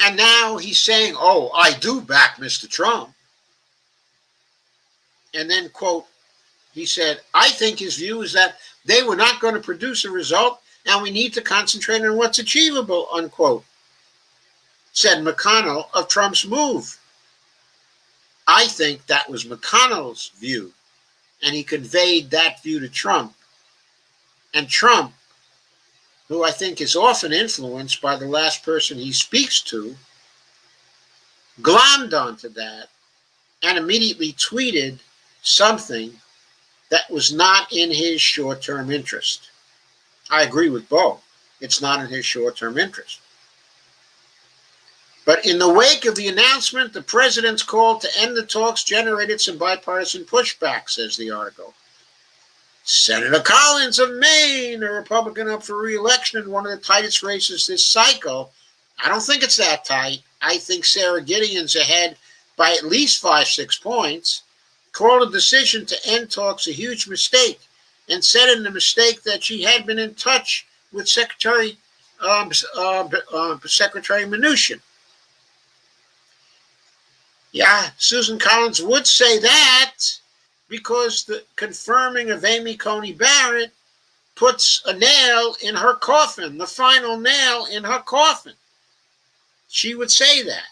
And now he's saying, oh, I do back Mr. Trump. And then, quote, he said, I think his view is that they were not going to produce a result and we need to concentrate on what's achievable, unquote, said McConnell of Trump's move. I think that was McConnell's view, and he conveyed that view to Trump. And Trump, who I think is often influenced by the last person he speaks to, glommed onto that and immediately tweeted something that was not in his short-term interest. I agree with Bo. It's not in his short-term interest. But in the wake of the announcement, the president's call to end the talks generated some bipartisan pushback, says the article. Senator Collins of Maine, a Republican up for re-election in one of the tightest races this cycle. I don't think it's that tight. I think Sarah Gideon's ahead by at least 5-6 points. Called the decision to end talks a huge mistake and said in the mistake that she had been in touch with Secretary Mnuchin. Yeah, Susan Collins would say that because the confirming of Amy Coney Barrett puts a nail in her coffin, the final nail in her coffin. She would say that.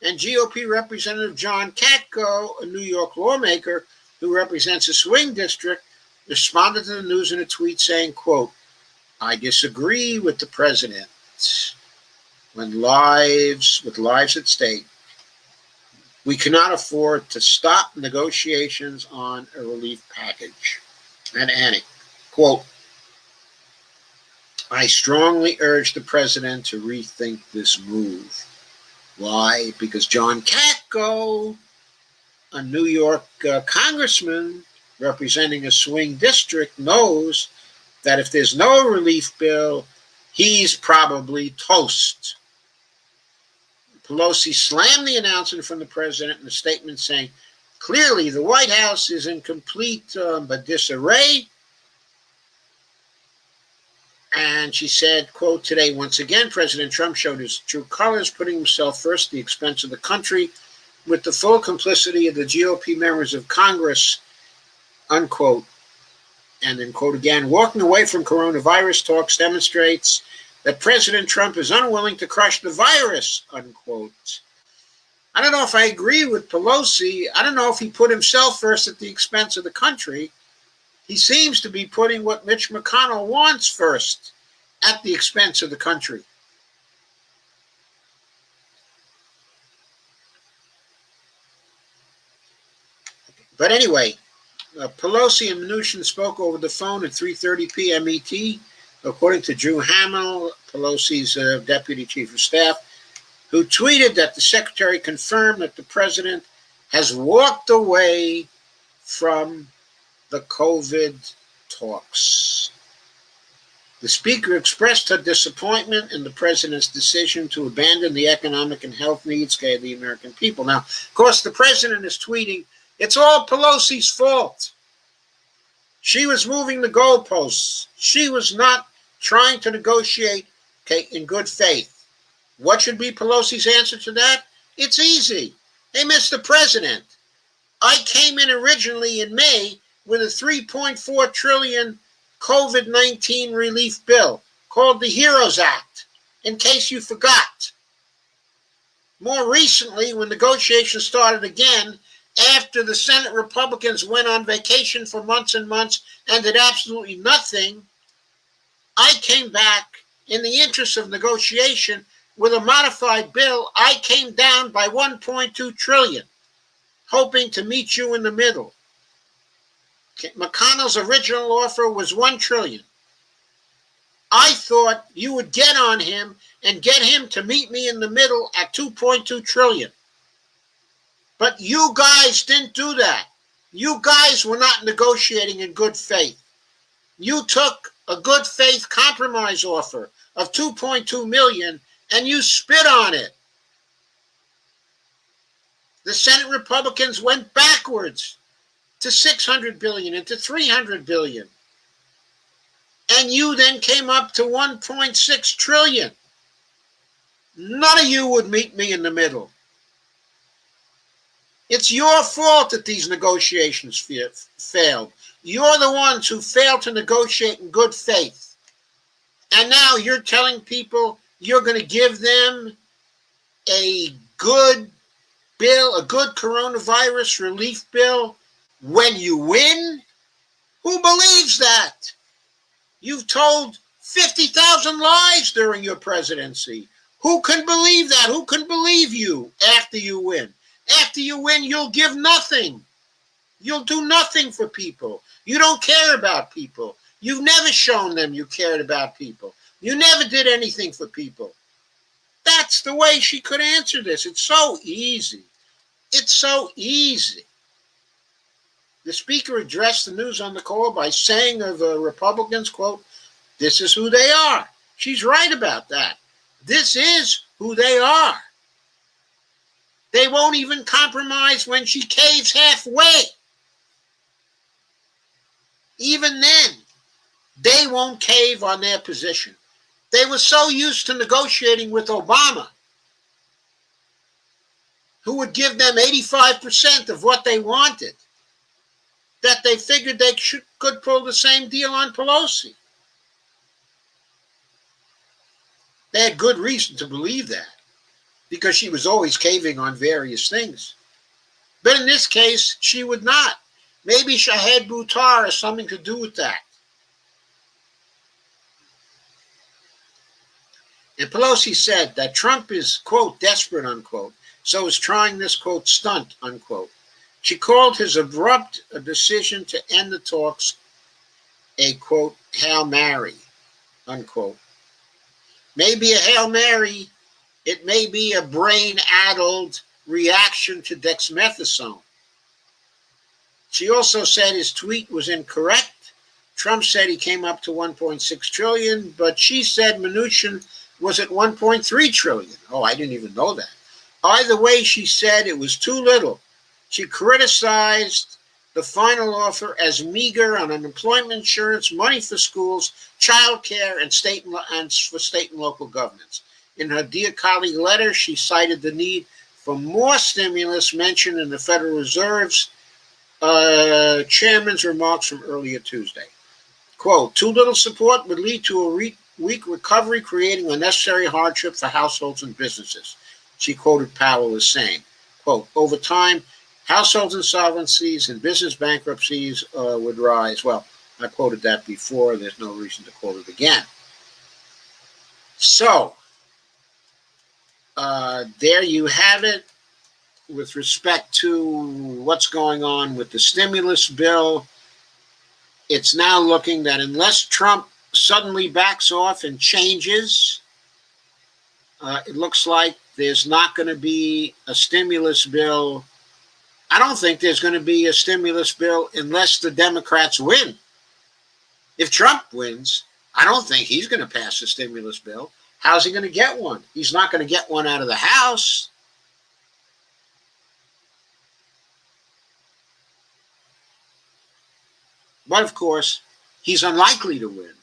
And GOP Representative John Katko, a New York lawmaker who represents a swing district, responded to the news in a tweet saying, quote, I disagree with the president. With lives at stake, we cannot afford to stop negotiations on a relief package. And Annie, quote, I strongly urge the president to rethink this move. Why? Because John Katko, a New York congressman representing a swing district, knows that if there's no relief bill, he's probably toast. Pelosi slammed the announcement from the president in a statement saying, clearly the White House is in complete disarray. And she said, quote, today, once again, President Trump showed his true colors, putting himself first at the expense of the country with the full complicity of the GOP members of Congress, unquote. And then, quote again, walking away from coronavirus talks demonstrates that President Trump is unwilling to crush the virus, unquote. I don't know if I agree with Pelosi. I don't know if he put himself first at the expense of the country. He seems to be putting what Mitch McConnell wants first at the expense of the country. But anyway, Pelosi and Mnuchin spoke over the phone at 3:30 p.m. ET, according to Drew Hamill, Pelosi's deputy chief of staff, who tweeted that the secretary confirmed that the president has walked away from the COVID talks. The speaker expressed her disappointment in the president's decision to abandon the economic and health needs of the American people. Now, of course, the president is tweeting, it's all Pelosi's fault. She was moving the goalposts. She was not trying to negotiate in good faith. What should be Pelosi's answer to that? It's easy. Hey, Mr. President, I came in originally in May with a $3.4 trillion COVID-19 relief bill called the HEROES Act, in case you forgot. More recently, when negotiations started again, after the Senate Republicans went on vacation for months and months and did absolutely nothing, I came back in the interest of negotiation with a modified bill. I came down by $1.2 trillion, hoping to meet you in the middle. McConnell's original offer was $1 trillion. I thought you would get on him and get him to meet me in the middle at $2.2 trillion. But you guys didn't do that. You guys were not negotiating in good faith. You took a good faith compromise offer of $2.2 million and you spit on it. The Senate Republicans went backwards to $600 billion and to $300 billion. And you then came up to $1.6 trillion. None of you would meet me in the middle. It's your fault that these negotiations failed. You're the ones who failed to negotiate in good faith. And now you're telling people you're going to give them a good bill, a good coronavirus relief bill when you win? Who believes that? You've told 50,000 lies during your presidency. Who can believe that? Who can believe you after you win? After you win, you'll give nothing. You'll do nothing for people. You don't care about people. You've never shown them you cared about people. You never did anything for people. That's the way she could answer this. It's so easy. It's so easy. The speaker addressed the news on the call by saying of the Republicans, quote, "This is who they are." She's right about that. This is who they are. They won't even compromise when she caves halfway. Even then, they won't cave on their position. They were so used to negotiating with Obama, who would give them 85% of what they wanted, that they figured they could pull the same deal on Pelosi. They had good reason to believe that, because she was always caving on various things. But in this case, she would not. Maybe Shahed Buttar has something to do with that. And Pelosi said that Trump is, quote, desperate, unquote, so is trying this, quote, stunt, unquote. She called his abrupt decision to end the talks a, quote, Hail Mary, unquote. Maybe a Hail Mary, it may be a brain-addled reaction to dexamethasone. She also said his tweet was incorrect. Trump said he came up to 1.6 trillion, but she said Mnuchin was at 1.3 trillion. Oh, I didn't even know that. Either way, she said it was too little. She criticized the final offer as meager on unemployment insurance, money for schools, child care, and for state and local governments. In her Dear Colleague letter, she cited the need for more stimulus mentioned in the Federal Reserve's chairman's remarks from earlier Tuesday. Quote, too little support would lead to a weak recovery, creating unnecessary hardship for households and businesses. She quoted Powell as saying, quote, over time, households insolvencies and business bankruptcies would rise. Well, I quoted that before. There's no reason to quote it again. So, there you have it with respect to what's going on with the stimulus bill. It's now looking that unless Trump suddenly backs off and changes, it looks like there's not going to be a stimulus bill. I don't think there's going to be a stimulus bill unless the Democrats win. If Trump wins, I don't think he's going to pass a stimulus bill. How's he going to get one? He's not going to get one out of the House. But of course, he's unlikely to win.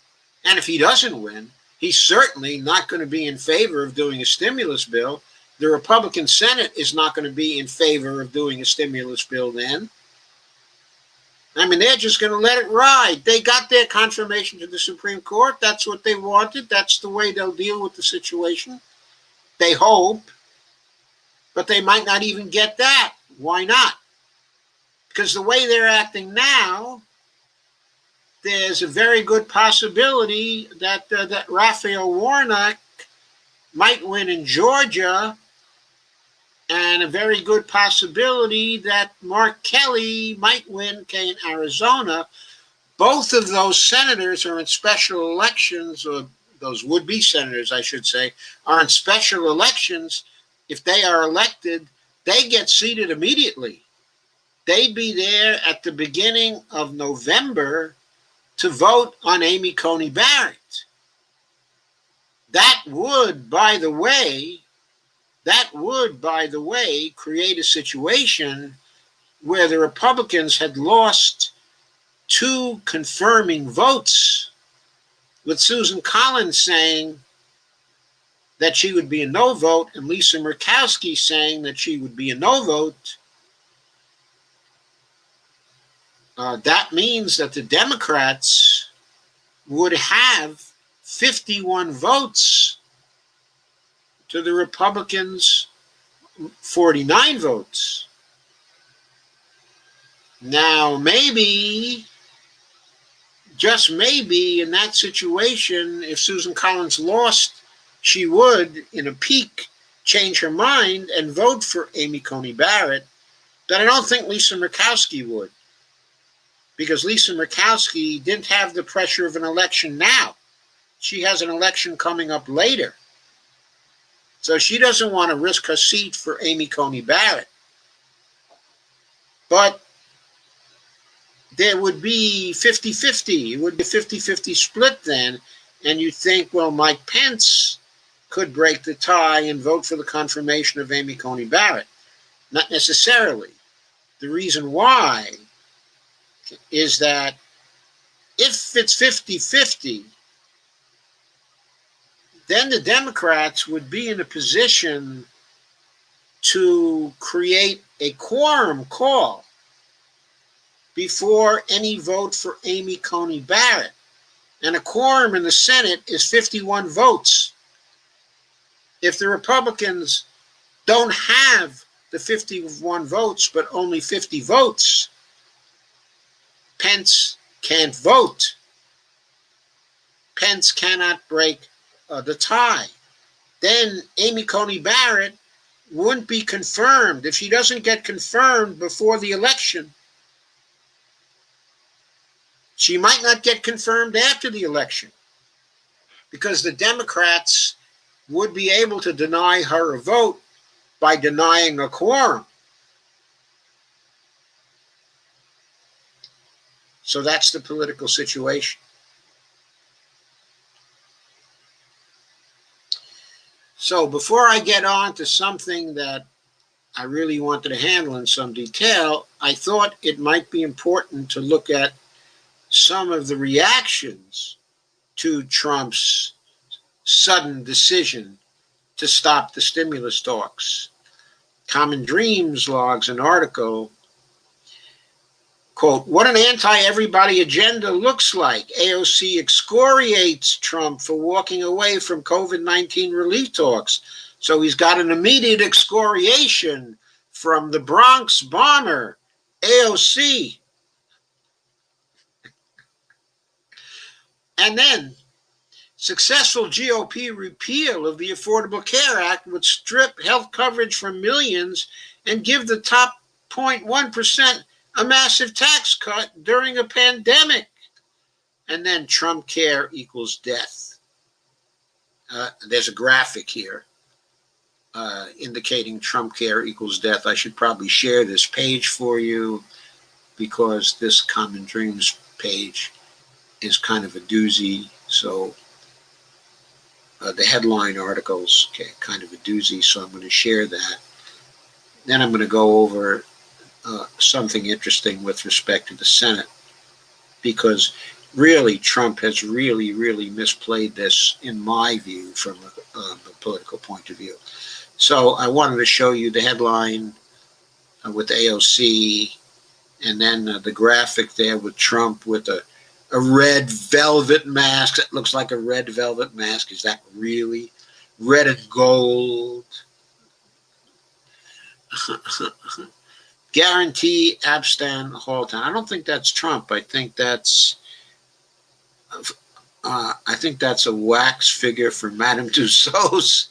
And if he doesn't win, he's certainly not going to be in favor of doing a stimulus bill. The Republican Senate is not going to be in favor of doing a stimulus bill then. I mean, they're just going to let it ride. They got their confirmation to the Supreme Court. That's what they wanted. That's the way they'll deal with the situation. They hope. But they might not even get that. Why not? Because the way they're acting now, there's a very good possibility that that Raphael Warnock might win in Georgia, and a very good possibility that Mark Kelly might win in Arizona. Both of those senators are in special elections, or those would-be senators, I should say, are in special elections. If they are elected, they get seated immediately. They'd be there at the beginning of November, to vote on Amy Coney Barrett. That would, by the way, create a situation where the Republicans had lost 2 confirming votes, with Susan Collins saying that she would be a no vote and Lisa Murkowski saying that she would be a no vote. That means that the Democrats would have 51 votes to the Republicans' 49 votes. Now, maybe, just maybe, in that situation, if Susan Collins lost, she would, in a peak, change her mind and vote for Amy Coney Barrett. But I don't think Lisa Murkowski would, because Lisa Murkowski didn't have the pressure of an election now. She has an election coming up later. So she doesn't want to risk her seat for Amy Coney Barrett. But there would be 50-50. It would be a 50-50 split then. And you think, well, Mike Pence could break the tie and vote for the confirmation of Amy Coney Barrett. Not necessarily. The reason why is that if it's 50-50, then the Democrats would be in a position to create a quorum call before any vote for Amy Coney Barrett. And a quorum in the Senate is 51 votes. If the Republicans don't have the 51 votes, but only 50 votes, Pence can't vote. Pence cannot break the tie. Then Amy Coney Barrett wouldn't be confirmed. If she doesn't get confirmed before the election, she might not get confirmed after the election, because the Democrats would be able to deny her a vote by denying a quorum. So that's the political situation. So before I get on to something that I really wanted to handle in some detail, I thought it might be important to look at some of the reactions to Trump's sudden decision to stop the stimulus talks. Common Dreams logs an article, quote, "What an anti-everybody agenda looks like. AOC excoriates Trump for walking away from COVID-19 relief talks." So he's got an immediate excoriation from the Bronx bomber, AOC. And then, successful GOP repeal of the Affordable Care Act would strip health coverage from millions and give the top 0.1% a massive tax cut during a pandemic. And then Trump care equals death. There's a graphic here indicating Trump care equals death. I should probably share this page for you, because this Common Dreams page is kind of a doozy. So the headline article's kind of a doozy, so I'm going to share that. Then I'm going to go over something interesting with respect to the Senate, because really Trump has really misplayed this, in my view, from a political point of view. So I wanted to show you the headline with AOC, and then the graphic there with Trump with a red velvet mask that looks like a red velvet mask. Is that really red and gold? Guarantee, abstain, hold on. I don't think that's Trump. I think that's a wax figure for Madame Tussauds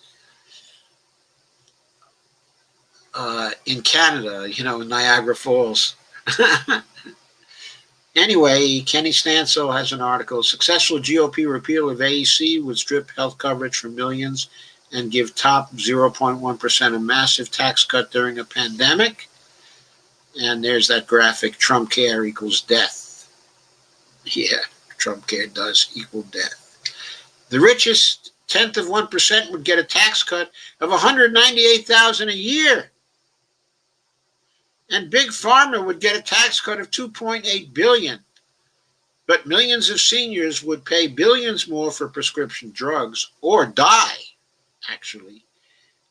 in Canada, in Niagara Falls. Anyway, Kenny Stansel has an article, "Successful GOP repeal of AEC would strip health coverage from millions and give top 0.1% a massive tax cut during a pandemic." And there's that graphic, Trump care equals death. Yeah. Trump care does equal death. The richest tenth of 1% would get a tax cut of $198,000 a year. And Big Pharma would get a tax cut of $2.8 billion. But millions of seniors would pay billions more for prescription drugs or die, actually.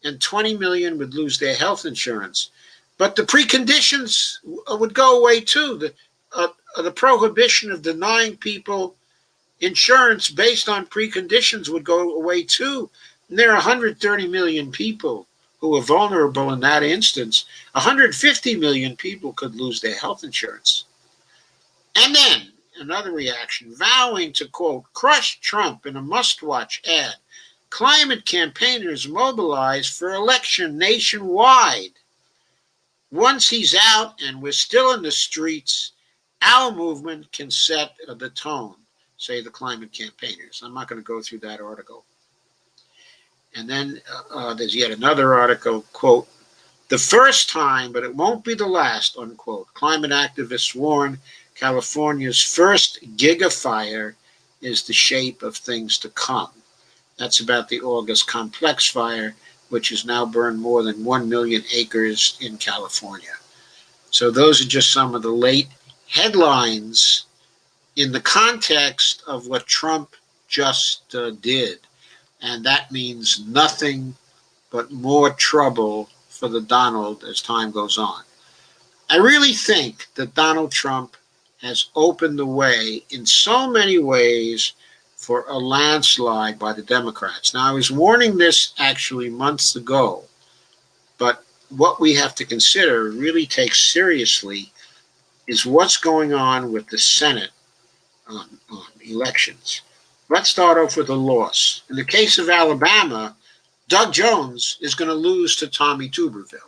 And 20 million would lose their health insurance. But the preconditions would go away too. The prohibition of denying people insurance based on preconditions would go away too. And there are 130 million people who are vulnerable in that instance. 150 million people could lose their health insurance. And then another reaction, vowing to, quote, crush Trump in a must-watch ad. Climate campaigners mobilize for election nationwide. Once he's out and we're still in the streets, our movement can set the tone, say the climate campaigners. I'm not going to go through that article. And then there's yet another article, quote, the first time, but it won't be the last, unquote. Climate activists warn California's first gigafire is the shape of things to come. That's about the August complex fire, which has now burned more than 1 million acres in California. So those are just some of the late headlines in the context of what Trump just did. And that means nothing but more trouble for the Donald as time goes on. I really think that Donald Trump has opened the way in so many ways for a landslide by the Democrats. Now, I was warning this actually months ago, but what we have to consider, really take seriously, is what's going on with the Senate on elections. Let's start off with a loss. In the case of Alabama, Doug Jones is going to lose to Tommy Tuberville.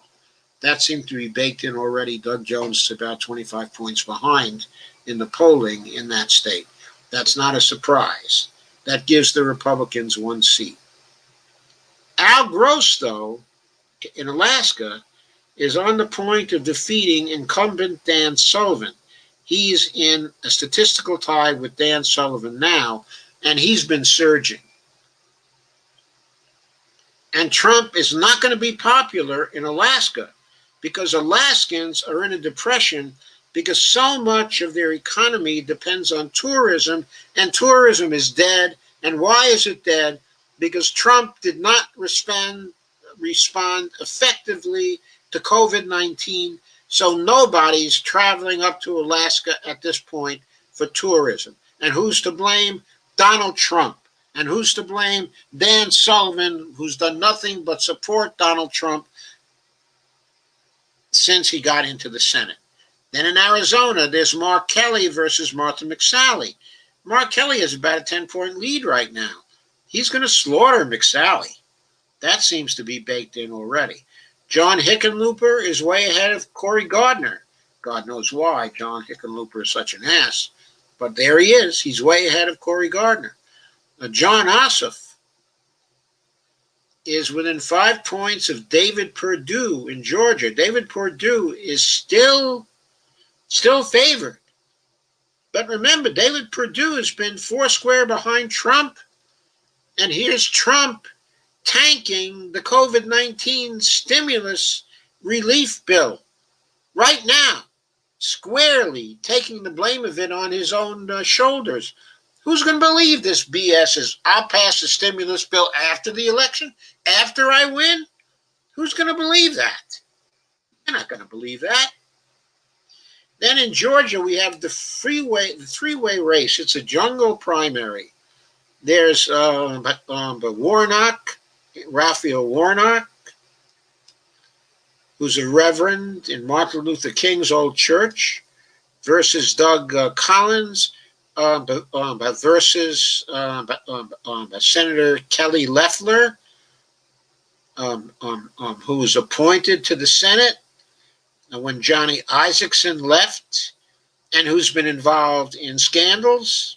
That seemed to be baked in already. Doug Jones is about 25 points behind in the polling in that state. That's not a surprise. That gives the Republicans one seat. Al Gross, though, in Alaska, is on the point of defeating incumbent Dan Sullivan. He's in a statistical tie with Dan Sullivan now, and he's been surging. And Trump is not going to be popular in Alaska because Alaskans are in a depression because so much of their economy depends on tourism, and tourism is dead. And why is it dead? Because Trump did not respond effectively to COVID-19, so nobody's traveling up to Alaska at this point for tourism. And who's to blame? Donald Trump. And who's to blame? Dan Sullivan, who's done nothing but support Donald Trump since he got into the Senate. Then in Arizona, there's Mark Kelly versus Martha McSally. Mark Kelly has about a 10-point lead right now. He's going to slaughter McSally. That seems to be baked in already. John Hickenlooper is way ahead of Cory Gardner. God knows why John Hickenlooper is such an ass. But there he is. He's way ahead of Cory Gardner. John Ossoff is within 5 points of David Perdue in Georgia. David Perdue is still favored. But remember, David Perdue has been foursquare behind Trump. And here's Trump tanking the COVID-19 stimulus relief bill right now, squarely taking the blame of it on his own shoulders. Who's going to believe this BS is, I'll pass the stimulus bill after the election, after I win? Who's going to believe that? They're not going to believe that. Then in Georgia, we have the three-way race. It's a jungle primary. There's Warnock, Raphael Warnock, who's a reverend in Martin Luther King's old church, versus Doug Collins, versus Senator Kelly Loeffler, who was appointed to the Senate when Johnny Isakson left, and who's been involved in scandals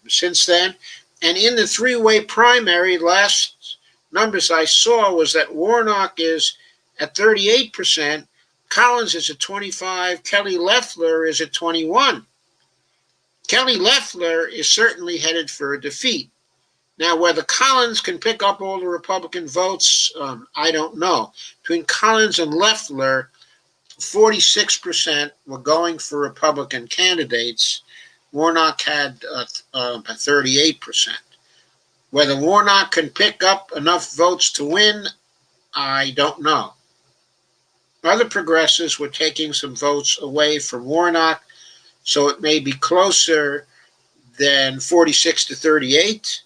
since then. And in the three-way primary, last numbers I saw was that Warnock is at 38%, Collins is at 25%, Kelly Loeffler is at 21%. Kelly Loeffler is certainly headed for a defeat. Now, whether Collins can pick up all the Republican votes, I don't know. Between Collins and Loeffler, 46% were going for Republican candidates. Warnock had 38%. Whether Warnock can pick up enough votes to win, I don't know. Other progressives were taking some votes away from Warnock, so it may be closer than 46 to 38.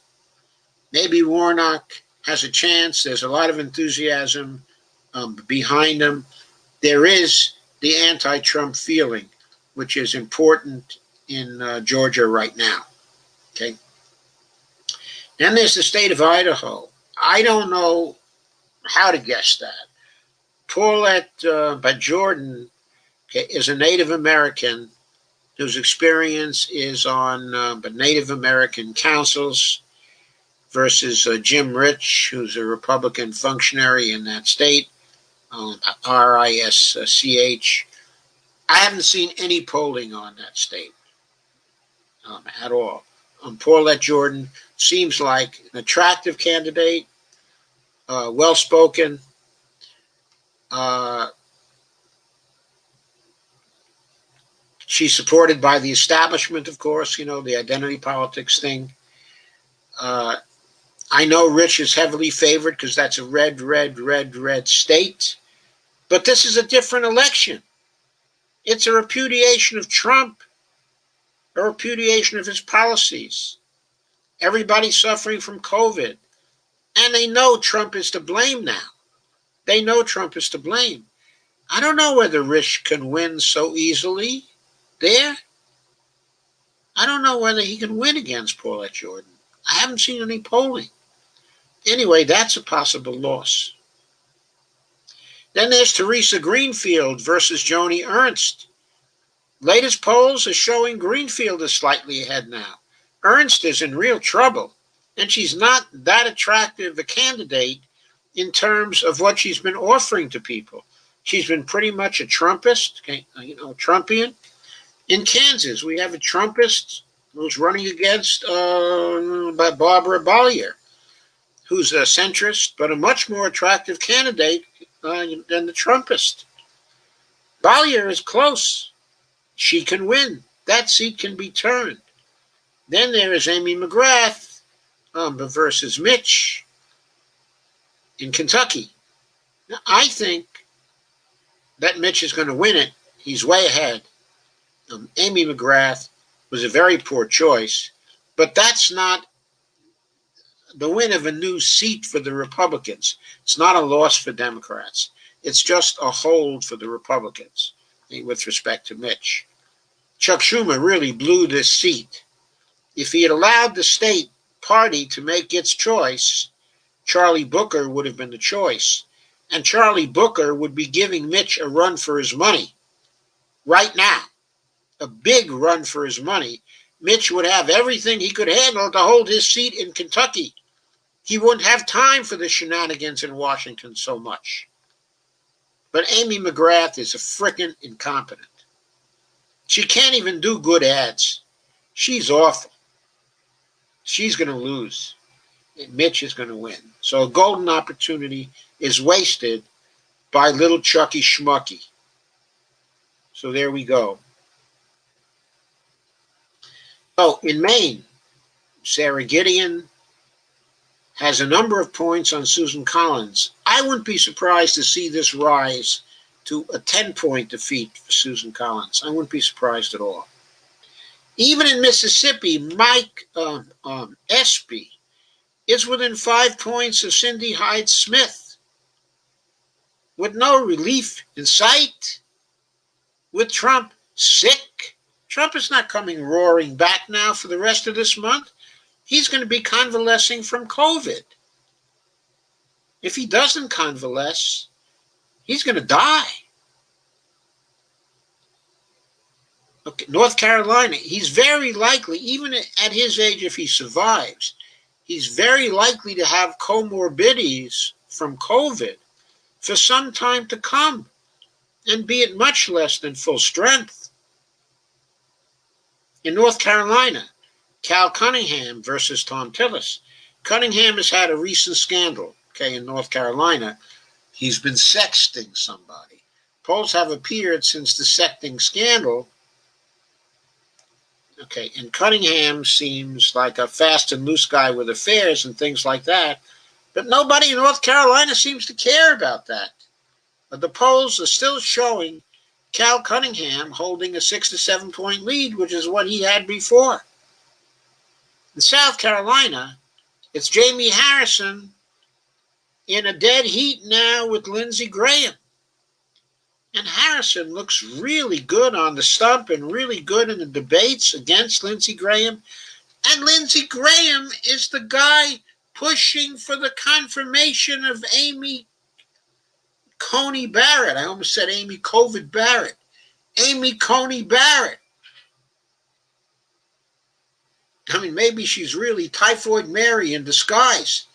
Maybe Warnock has a chance. There's a lot of enthusiasm behind him. There is the anti-Trump feeling, which is important in Georgia right now. Okay. Then there's the state of Idaho. I don't know how to guess that. Paulette Jordan is a Native American whose experience is on Native American councils versus Jim Rich, who's a Republican functionary in that state, RISCH. I haven't seen any polling on that state at all. Paulette Jordan seems like an attractive candidate, well-spoken. She's supported by the establishment, of course, the identity politics thing. I know Rich is heavily favored because that's a red state. But this is a different election. It's a repudiation of Trump, a repudiation of his policies. Everybody's suffering from COVID. And they know Trump is to blame now. They know Trump is to blame. I don't know whether Rich can win so easily there. I don't know whether he can win against Paulette Jordan. I haven't seen any polling. Anyway, that's a possible loss. Then there's Teresa Greenfield versus Joni Ernst. Latest polls are showing Greenfield is slightly ahead now. Ernst is in real trouble, and she's not that attractive a candidate in terms of what she's been offering to people. She's been pretty much a Trumpist, Trumpian. In Kansas, we have a Trumpist who's running against Barbara Bollier, who's a centrist, but a much more attractive candidate than the Trumpist. Bollier is close. She can win. That seat can be turned. Then there is Amy McGrath versus Mitch in Kentucky. Now, I think that Mitch is going to win it. He's way ahead. Amy McGrath was a very poor choice, but that's not the win of a new seat for the Republicans. It's not a loss for Democrats. It's just a hold for the Republicans with respect to Mitch. Chuck Schumer really blew this seat. If he had allowed the state party to make its choice, Charlie Booker would have been the choice. And Charlie Booker would be giving Mitch a run for his money right now. A big run for his money. Mitch would have everything he could handle to hold his seat in Kentucky. He wouldn't have time for the shenanigans in Washington so much. But Amy McGrath is a frickin' incompetent. She can't even do good ads. She's awful. She's going to lose. And Mitch is going to win. So a golden opportunity is wasted by little Chucky Schmucky. So there we go. So in Maine, Sarah Gideon has a number of points on Susan Collins. I wouldn't be surprised to see this rise to a 10-point defeat for Susan Collins. I wouldn't be surprised at all. Even in Mississippi, Mike Espy is within 5 points of Cindy Hyde-Smith. With no relief in sight, with Trump sick. Trump is not coming roaring back now for the rest of this month. He's going to be convalescing from COVID. If he doesn't convalesce, he's going to die. Okay, North Carolina, he's very likely, even at his age, if he survives, he's very likely to have comorbidities from COVID for some time to come and be at much less than full strength. In North Carolina, Cal Cunningham versus Tom Tillis. Cunningham has had a recent scandal, in North Carolina. He's been sexting somebody. Polls have appeared since the sexting scandal. And Cunningham seems like a fast and loose guy with affairs and things like that. But nobody in North Carolina seems to care about that. But the polls are still showing Cal Cunningham holding a 6 to 7 point lead, which is what he had before. In South Carolina, it's Jamie Harrison in a dead heat now with Lindsey Graham. And Harrison looks really good on the stump and really good in the debates against Lindsey Graham. And Lindsey Graham is the guy pushing for the confirmation of Amy Coney Barrett. I almost said Amy COVID Barrett. Amy Coney Barrett. I mean, maybe she's really Typhoid Mary in disguise.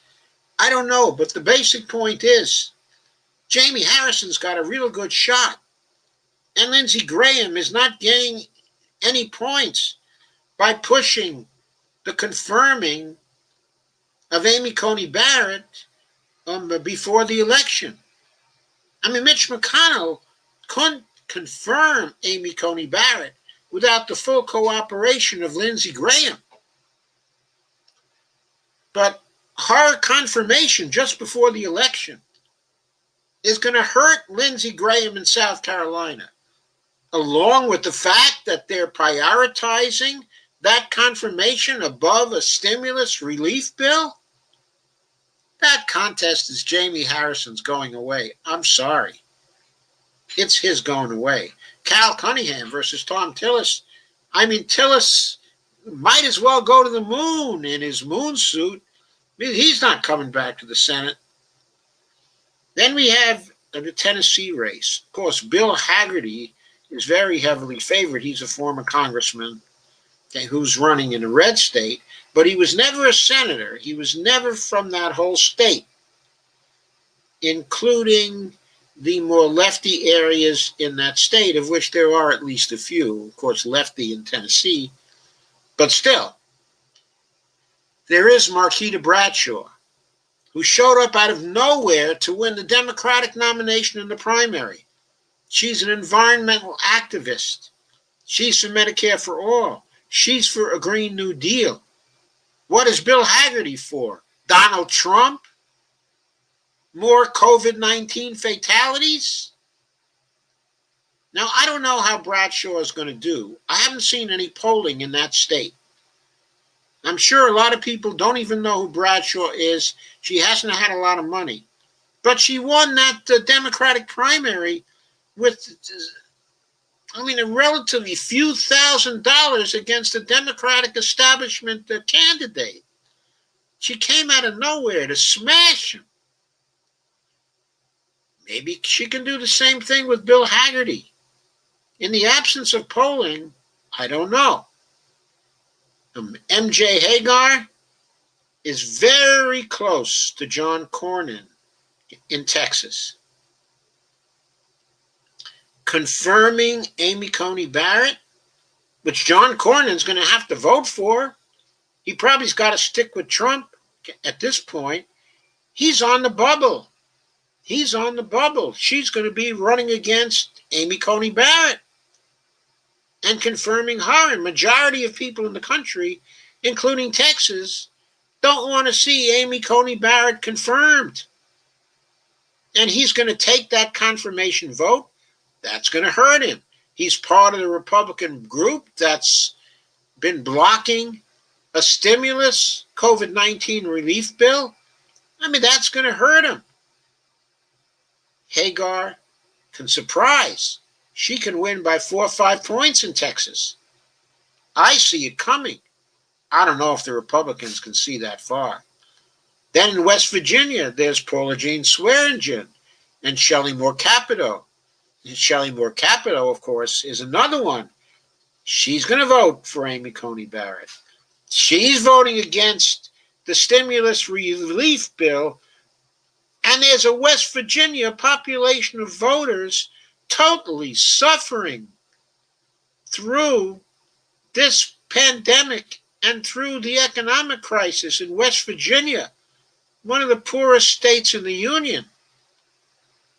I don't know, but the basic point is Jamie Harrison's got a real good shot. And Lindsey Graham is not getting any points by pushing the confirming of Amy Coney Barrett before the election. I mean, Mitch McConnell couldn't confirm Amy Coney Barrett without the full cooperation of Lindsey Graham. But her confirmation just before the election is going to hurt Lindsey Graham in South Carolina, along with the fact that they're prioritizing that confirmation above a stimulus relief bill. That contest is Jamie Harrison's going away. I'm sorry. It's his going away. Cal Cunningham versus Tom Tillis. I mean, Tillis might as well go to the moon in his moon suit. I mean, he's not coming back to the Senate. Then we have the Tennessee race. Of course, Bill Hagerty is very heavily favored. He's a former congressman who's running in a red state, but he was never a senator. He was never from that whole state, including the more lefty areas in that state, of which there are at least a few. Of course, lefty in Tennessee. But still, there is Marquita Bradshaw, who showed up out of nowhere to win the Democratic nomination in the primary. She's an environmental activist. She's for Medicare for all. She's for a Green New Deal. What is Bill Hagerty for? Donald Trump? More COVID-19 fatalities? Now, I don't know how Bradshaw is going to do. I haven't seen any polling in that state. I'm sure a lot of people don't even know who Bradshaw is. She hasn't had a lot of money. But she won that Democratic primary with, a relatively few $1,000s against a Democratic establishment candidate. She came out of nowhere to smash him. Maybe she can do the same thing with Bill Hagerty. In the absence of polling, I don't know. MJ Hagar is very close to John Cornyn in Texas. Confirming Amy Coney Barrett, which John Cornyn's going to have to vote for. He probably's got to stick with Trump at this point. He's on the bubble. He's on the bubble. She's going to be running against Amy Coney Barrett and confirming her. And majority of people in the country, including Texas, don't want to see Amy Coney Barrett confirmed. And he's going to take that confirmation vote. That's going to hurt him. He's part of the Republican group that's been blocking a stimulus COVID-19 relief bill. That's going to hurt him. Hagar can surprise. She can win by 4 or 5 points in Texas. I see it coming. I don't know if the Republicans can see that far. Then in West Virginia, there's Paula Jean Swearengin and Shelley Moore Capito. Shelley Moore Capito, of course, is another one. She's going to vote for Amy Coney Barrett. She's voting against the stimulus relief bill. And there's a West Virginia population of voters totally suffering through this pandemic and through the economic crisis in West Virginia, one of the poorest states in the Union,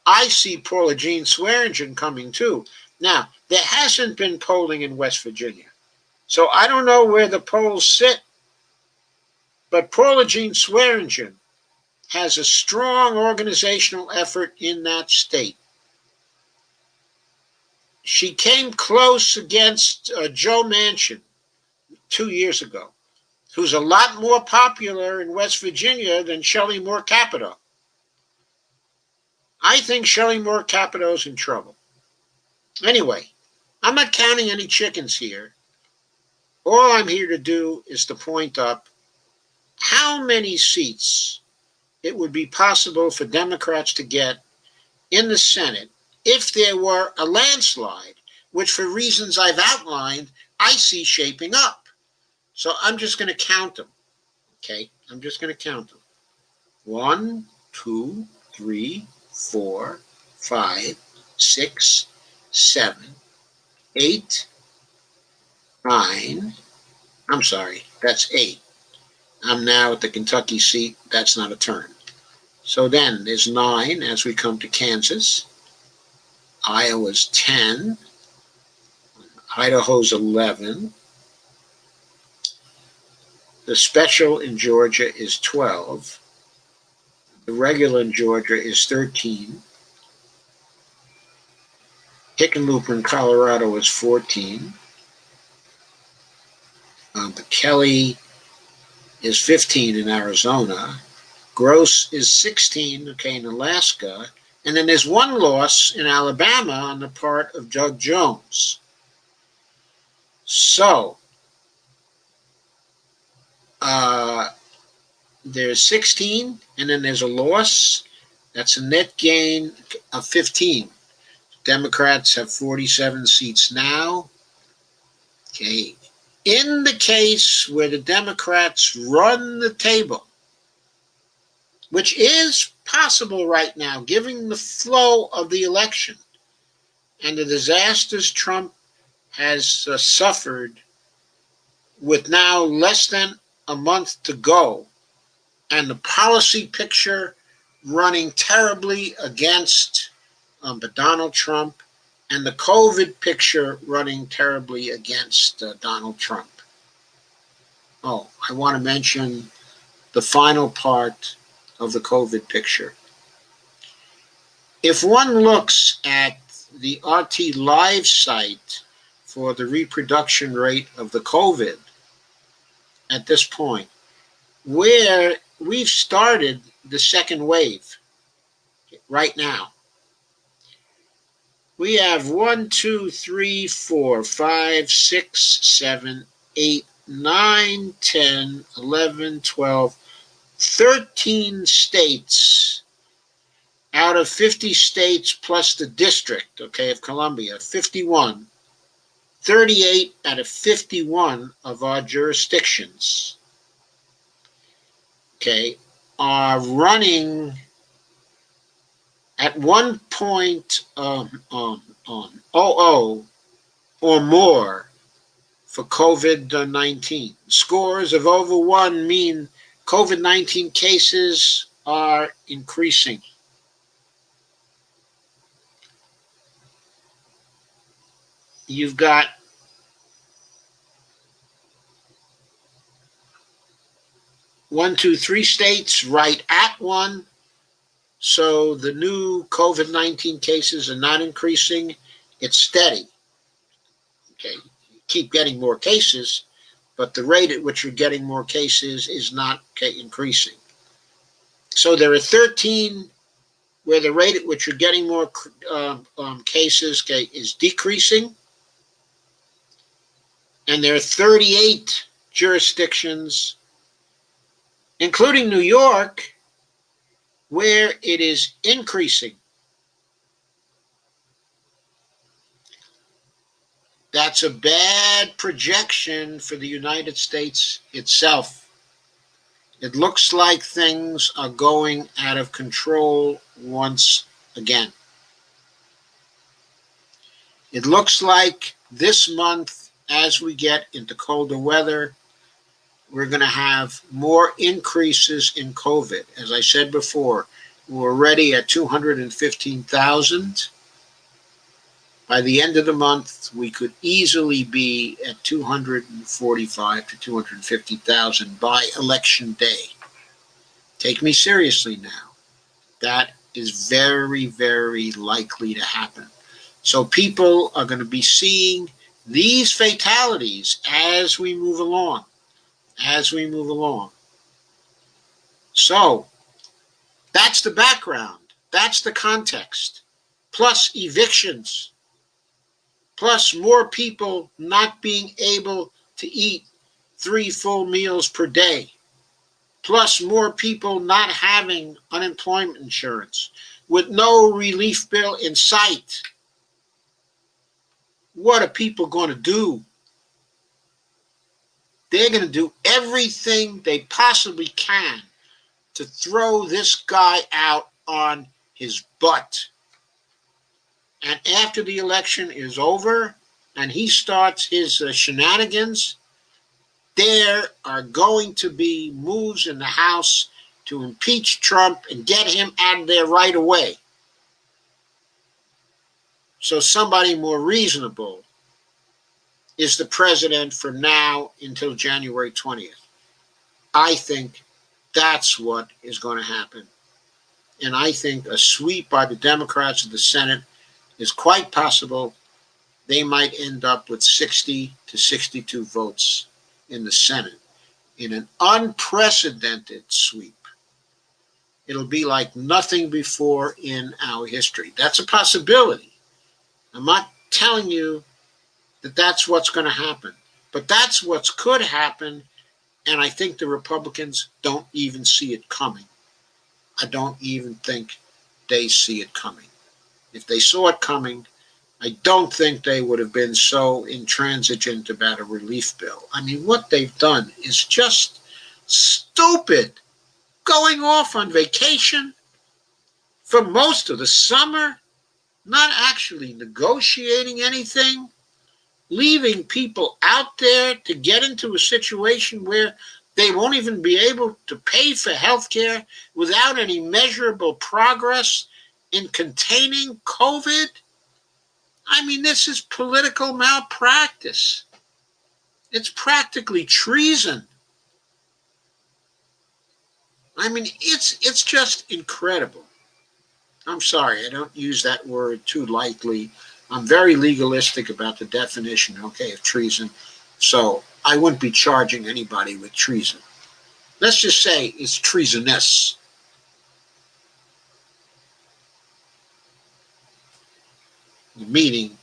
I see Paula Jean Swearingen coming too. Now, there hasn't been polling in West Virginia, so I don't know where the polls sit, but Paula Jean Swearingen has a strong organizational effort in that state. She came close against Joe Manchin 2 years ago, who's a lot more popular in West Virginia than Shelley Moore Capito. I think Shelley Moore Capito's in trouble. Anyway, I'm not counting any chickens here. All I'm here to do is to point up how many seats it would be possible for Democrats to get in the Senate if there were a landslide, which for reasons I've outlined, I see shaping up. So I'm just going to count them. Okay, I'm just going to count them. 1, 2, 3, 4, 5, 6, 7, 8, 9. I'm sorry, that's 8. I'm now at the Kentucky seat. That's not a turn. So then there's 9 as we come to Kansas. Iowa's 10. Idaho's 11. The special in Georgia is 12. The regular in Georgia is 13. Hickenlooper in Colorado is 14. The Kelly is 15 in Arizona. Gross is 16, in Alaska. And then there's one loss in Alabama on the part of Doug Jones. So, there's 16, and then there's a loss. That's a net gain of 15. Democrats have 47 seats now. Okay. In the case where the Democrats run the table, which is possible right now, given the flow of the election and the disasters Trump has suffered with now less than a month to go, and the policy picture running terribly against Donald Trump, and the COVID picture running terribly against Donald Trump. Oh, I want to mention the final part of the COVID picture. If one looks at the RT Live site for the reproduction rate of the COVID at this point, where we've started the second wave right now, we have 1, 2, 3, 4, 5, 6, 7, 8, 9, 10, 11, 12, 13 states out of 50 states plus the district, of Columbia, 51, 38 out of 51 of our jurisdictions, are running at 1.00 or more for COVID-19. Scores of over 1 mean COVID-19 cases are increasing. You've got one, two, three states right at 1. So the new COVID-19 cases are not increasing. It's steady. You keep getting more cases, but the rate at which you're getting more cases is not increasing. So there are 13 where the rate at which you're getting more cases is decreasing. And there are 38 jurisdictions, including New York, where it is increasing. That's a bad projection for the United States itself. It looks like things are going out of control once again. It looks like this month as we get into colder weather, we're going to have more increases in COVID. As I said before, we're already at 215,000. By the end of the month, we could easily be at 245 to 250,000 by election day. Take me seriously now. That is very, very likely to happen. So people are going to be seeing these fatalities as we move along. So that's the background. That's the context. Plus evictions. Plus more people not being able to eat 3 full meals per day. Plus more people not having unemployment insurance with no relief bill in sight. What are people going to do? They're going to do everything they possibly can to throw this guy out on his butt. And after the election is over and he starts his shenanigans, there are going to be moves in the House to impeach Trump and get him out of there right away. So somebody more reasonable is the president from now until January 20th. I think that's what is going to happen. And I think a sweep by the Democrats of the Senate is quite possible. They might end up with 60 to 62 votes in the Senate in an unprecedented sweep. It'll be like nothing before in our history. That's a possibility. I'm not telling you that that's what's going to happen, but that's what could happen, and I think the Republicans don't even see it coming. I don't even think they see it coming. If they saw it coming, I don't think they would have been so intransigent about a relief bill. I mean, what they've done is just stupid. Going off on vacation for most of the summer, not actually negotiating anything, leaving people out there to get into a situation where they won't even be able to pay for health care without any measurable progress in containing COVID. I mean, this is political malpractice. It's practically treason. I mean, it's just incredible. I'm sorry, I don't use that word too lightly. I'm very legalistic about the definition, of treason. So I wouldn't be charging anybody with treason. Let's just say it's treasonous. Meaning,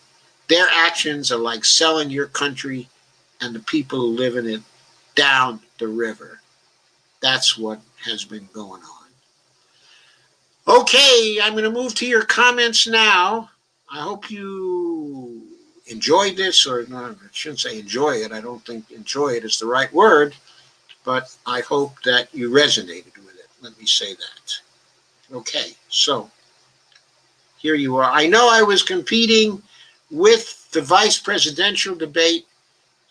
their actions are like selling your country and the people who live in it down the river. That's what has been going on. Okay, I'm going to move to your comments now. I hope you enjoyed this, or no, I shouldn't say enjoy it. I don't think enjoy it is the right word, but I hope that you resonated with it. Let me say that. Okay, so here you are. I know I was competing with the vice presidential debate.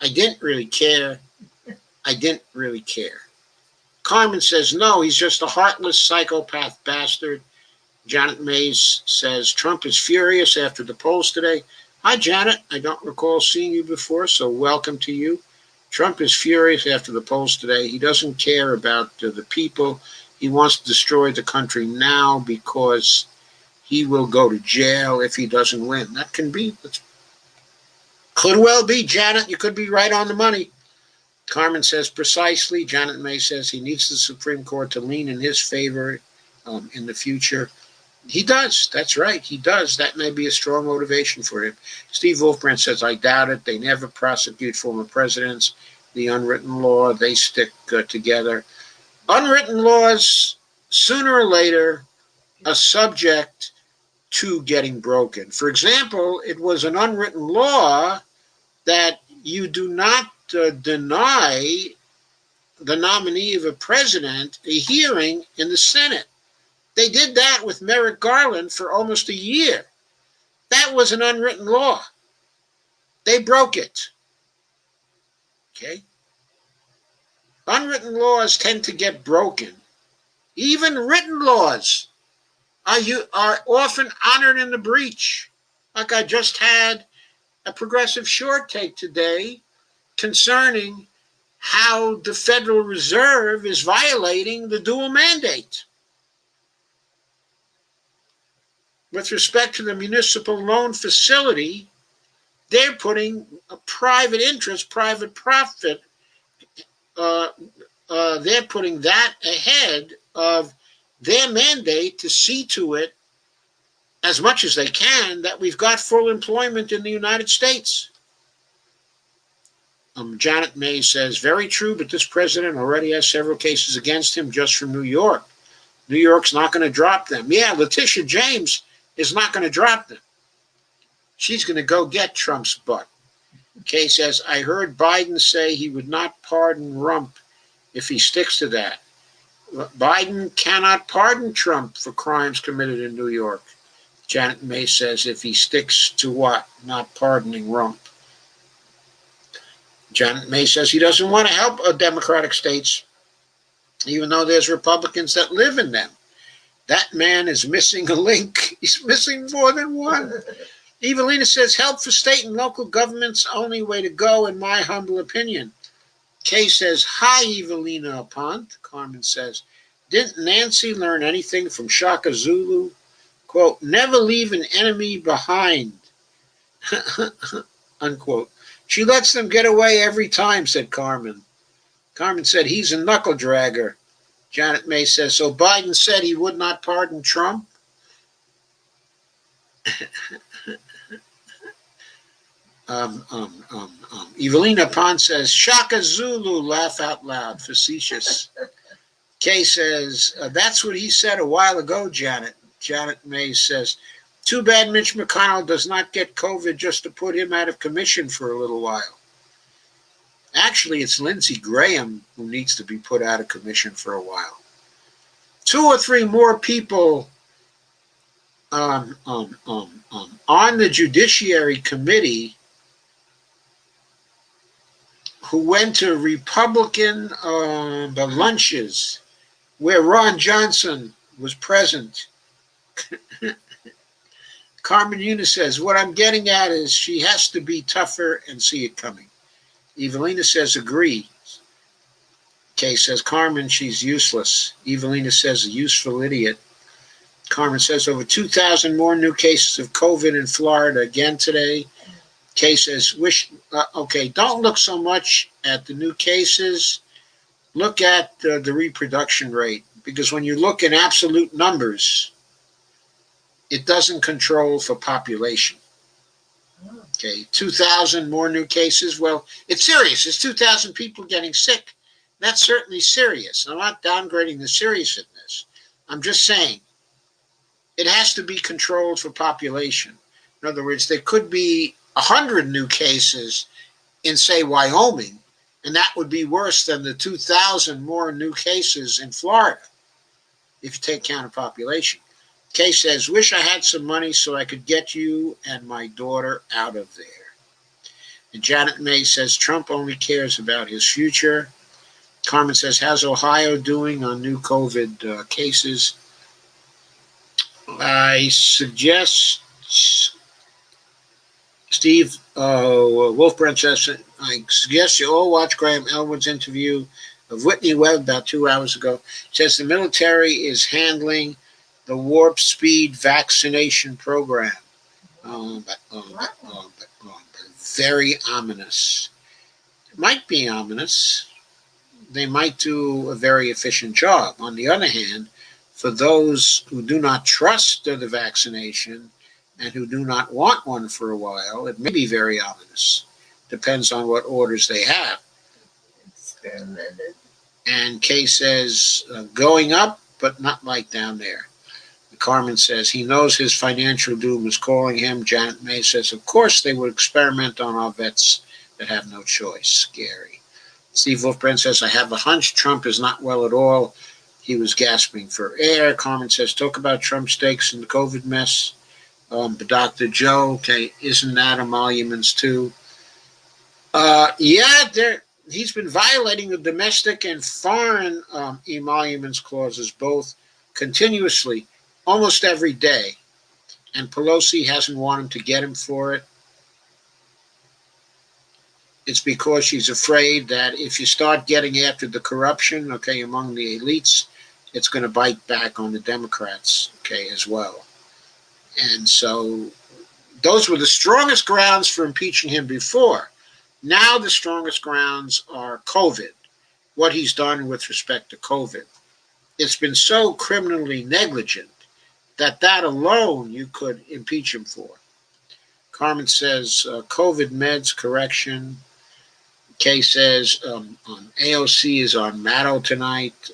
I didn't really care. Carmen says, no, he's just a heartless psychopath bastard. Janet Mays says, Trump is furious after the polls today. Hi, Janet. I don't recall seeing you before, so welcome to you. Trump is furious after the polls today. He doesn't care about the people. He wants to destroy the country now because he will go to jail if he doesn't win. That can be. Could well be, Janet. You could be right on the money. Carmen says precisely. Janet May says he needs the Supreme Court to lean in his favor in the future. He does. That's right. He does. That may be a strong motivation for him. Steve Wolfbrand says, I doubt it. They never prosecute former presidents. The unwritten law, they stick together. Unwritten laws, sooner or later, are subject to getting broken. For example, it was an unwritten law that you do not deny the nominee of a president a hearing in the Senate. They did that with Merrick Garland for almost a year. That was an unwritten law. They broke it. Okay? Unwritten laws tend to get broken. Even written laws are often honored in the breach. Like I just had a progressive short take today concerning how the Federal Reserve is violating the dual mandate. With respect to the municipal loan facility, they're putting a private interest, private profit, uh, they're putting that ahead of their mandate to see to it as much as they can that we've got full employment in the United States. Janet May says, very true, but this president already has several cases against him just from New York. New York's not going to drop them. Yeah, Letitia James is not going to drop them. She's going to go get Trump's butt. Kay says, I heard Biden say he would not pardon Rump if he sticks to that. Biden cannot pardon Trump for crimes committed in New York. Janet May says, if he sticks to what? Not pardoning Rump. Janet May says he doesn't want to help Democratic states, even though there's Republicans that live in them. That man is missing a link. He's missing more than one. Evelina says, help for state and local governments, only way to go, in my humble opinion. Kay says, hi, Evelina Apont. Carmen says, didn't Nancy learn anything from Shaka Zulu? Quote, never leave an enemy behind. Unquote. She lets them get away every time, said Carmen. Carmen said, he's a knuckle dragger. Janet May says, so Biden said he would not pardon Trump? Evelina Pond says, Shaka Zulu, laugh out loud, facetious. Kay says, that's what he said a while ago, Janet. Janet May says, too bad Mitch McConnell does not get COVID just to put him out of commission for a little while. Actually, it's Lindsey Graham who needs to be put out of commission for a while. 2 or 3 more people on the Judiciary Committee who went to Republican the lunches where Ron Johnson was present. Carmen Yuna says, what I'm getting at is she has to be tougher and see it coming. Evelina says, agree. Kay says, Carmen, she's useless. Evelina says, a useful idiot. Carmen says, over 2,000 more new cases of COVID in Florida again today. Kay says, okay, don't look so much at the new cases. Look at the reproduction rate, because when you look in absolute numbers, it doesn't control for population. Okay, 2,000 more new cases. Well, it's serious. It's 2,000 people getting sick. That's certainly serious. I'm not downgrading the seriousness. I'm just saying it has to be controlled for population. In other words, there could be 100 new cases in, say, Wyoming, and that would be worse than the 2,000 more new cases in Florida if you take count of population. Kay says, wish I had some money so I could get you and my daughter out of there. And Janet May says, Trump only cares about his future. Carmen says, how's Ohio doing on new COVID cases? I suggest, Steve Wolfbrand says, I suggest you all watch Graham Elwood's interview of Whitney Webb about 2 hours ago. It says the military is handling the warp speed vaccination program. But very ominous. It might be ominous. They might do a very efficient job. On the other hand, for those who do not trust the vaccination and who do not want one for a while, it may be very ominous. Depends on what orders they have. Experimented. And Kay says, going up, but not like down there. Carmen says, he knows his financial doom is calling him. Janet May says, of course they would experiment on our vets that have no choice. Scary. Steve Wolfbrand says, I have a hunch Trump is not well at all. He was gasping for air. Carmen says, talk about Trump stakes in the COVID mess. But Dr. Joe, okay, isn't that emoluments too? Yeah, he's been violating the domestic and foreign emoluments clauses both continuously, almost every day. And Pelosi hasn't wanted to get him for it. It's because she's afraid that if you start getting after the corruption, okay, among the elites, it's going to bite back on the Democrats, okay, as well. And so those were the strongest grounds for impeaching him before. Now the strongest grounds are COVID, what he's done with respect to COVID. It's been so criminally negligent that alone you could impeach him for. Carmen says COVID meds correction. Kay says AOC is on Maddow tonight.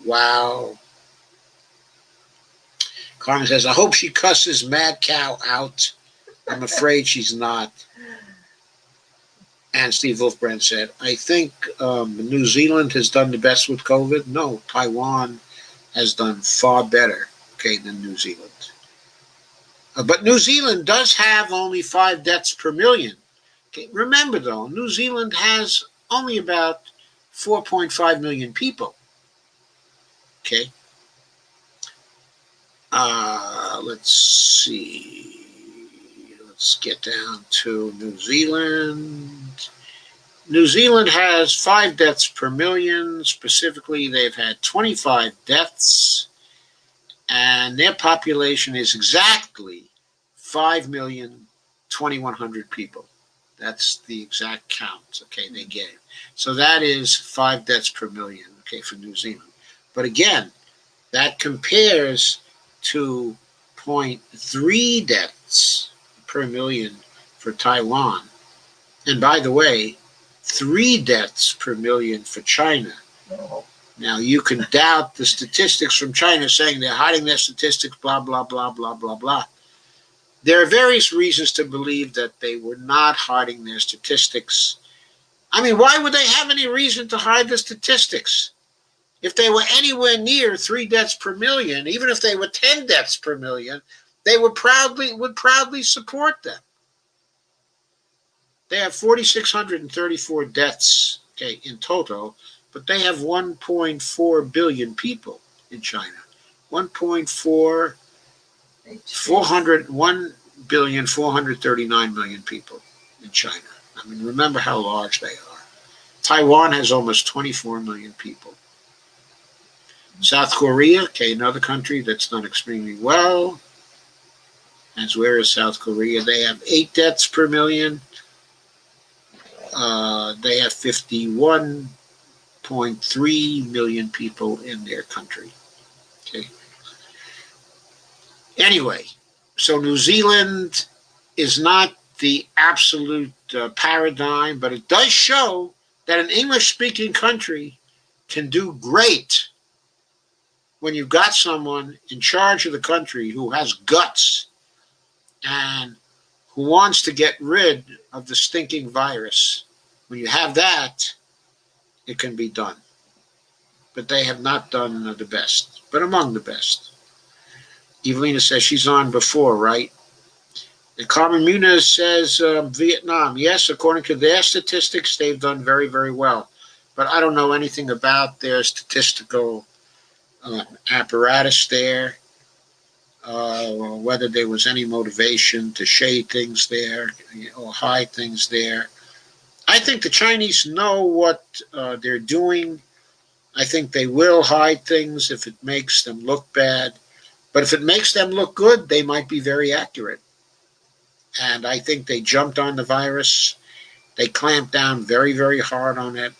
Wow. Carmen says, I hope she cusses Mad Cow out. I'm afraid she's not. And Steve Wolfbrand said, I think New Zealand has done the best with COVID. No, Taiwan has done far better, okay, than New Zealand. But New Zealand does have only 5 deaths per million. Okay, remember, though, New Zealand has only about 4.5 million people. Okay. Let's see. Let's get down to New Zealand. New Zealand has 5 deaths per million. Specifically, they've had 25 deaths. And their population is exactly 5,2,100 people. That's the exact count, okay, they gave. So that is 5 deaths per million, okay, for New Zealand. But again, that compares to 0.3 deaths per million for Taiwan. And by the way, 3 deaths per million for China. Now, you can doubt the statistics from China saying they're hiding their statistics, blah, blah, blah, blah, blah, blah. There are various reasons to believe that they were not hiding their statistics. I mean, why would they have any reason to hide the statistics? If they were anywhere near 3 deaths per million, even if they were 10 deaths per million, they would proudly support them. They have 4,634 deaths, okay, in total, but they have 1.4 billion people in China. 1,439,000,000 people in China. I mean, remember how large they are. Taiwan has almost 24 million people. South Korea, okay, another country that's done extremely well. As where is South Korea? They have 8 deaths per million. They have 51.3 million people in their country. Okay. Anyway, so New Zealand is not the absolute paradigm, but it does show that an English-speaking country can do great when you've got someone in charge of the country who has guts and who wants to get rid of the stinking virus. When you have that, it can be done. But they have not done the best, but among the best. Evelina says she's on before, right? And Carmen Muniz says Vietnam. Yes, according to their statistics, they've done very, very well. But I don't know anything about their statistical apparatus there, whether there was any motivation to shade things there or hide things there. I think the Chinese know what they're doing. I think they will hide things if it makes them look bad. But if it makes them look good, they might be very accurate. And I think they jumped on the virus. They clamped down very, very hard on it.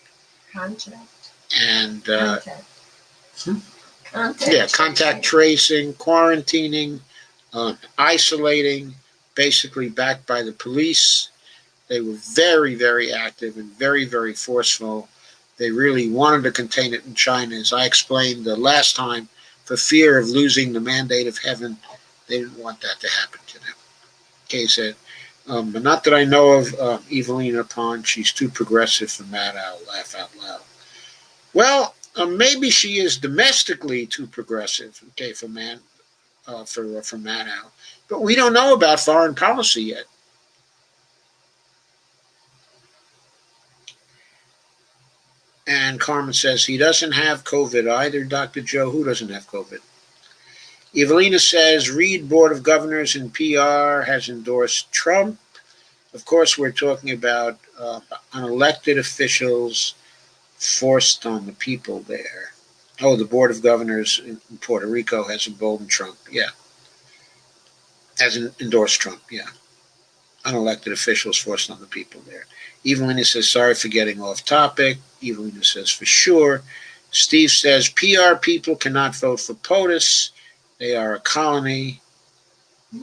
Contact tracing, quarantining, isolating, basically backed by the police. They were very, very active and very, very forceful. They really wanted to contain it in China. As I explained the last time, for fear of losing the mandate of heaven, they didn't want that to happen to them. Kay said, but not that I know of Evelina Pond. She's too progressive for Maddow. Laugh out loud. Well, maybe she is domestically too progressive, okay, for Maddow. But we don't know about foreign policy yet. And Carmen says he doesn't have COVID either, Dr. Joe. Who doesn't have COVID? Evelina says Reed Board of Governors and PR has endorsed Trump. Of course, we're talking about unelected officials forced on the people there. Oh, the Board of Governors in Puerto Rico has emboldened Trump. Yeah. Has endorsed Trump. Yeah. Unelected officials forced on the people there. Evelina says, sorry for getting off topic. Evelina says, for sure. Steve says, PR people cannot vote for POTUS. They are a colony.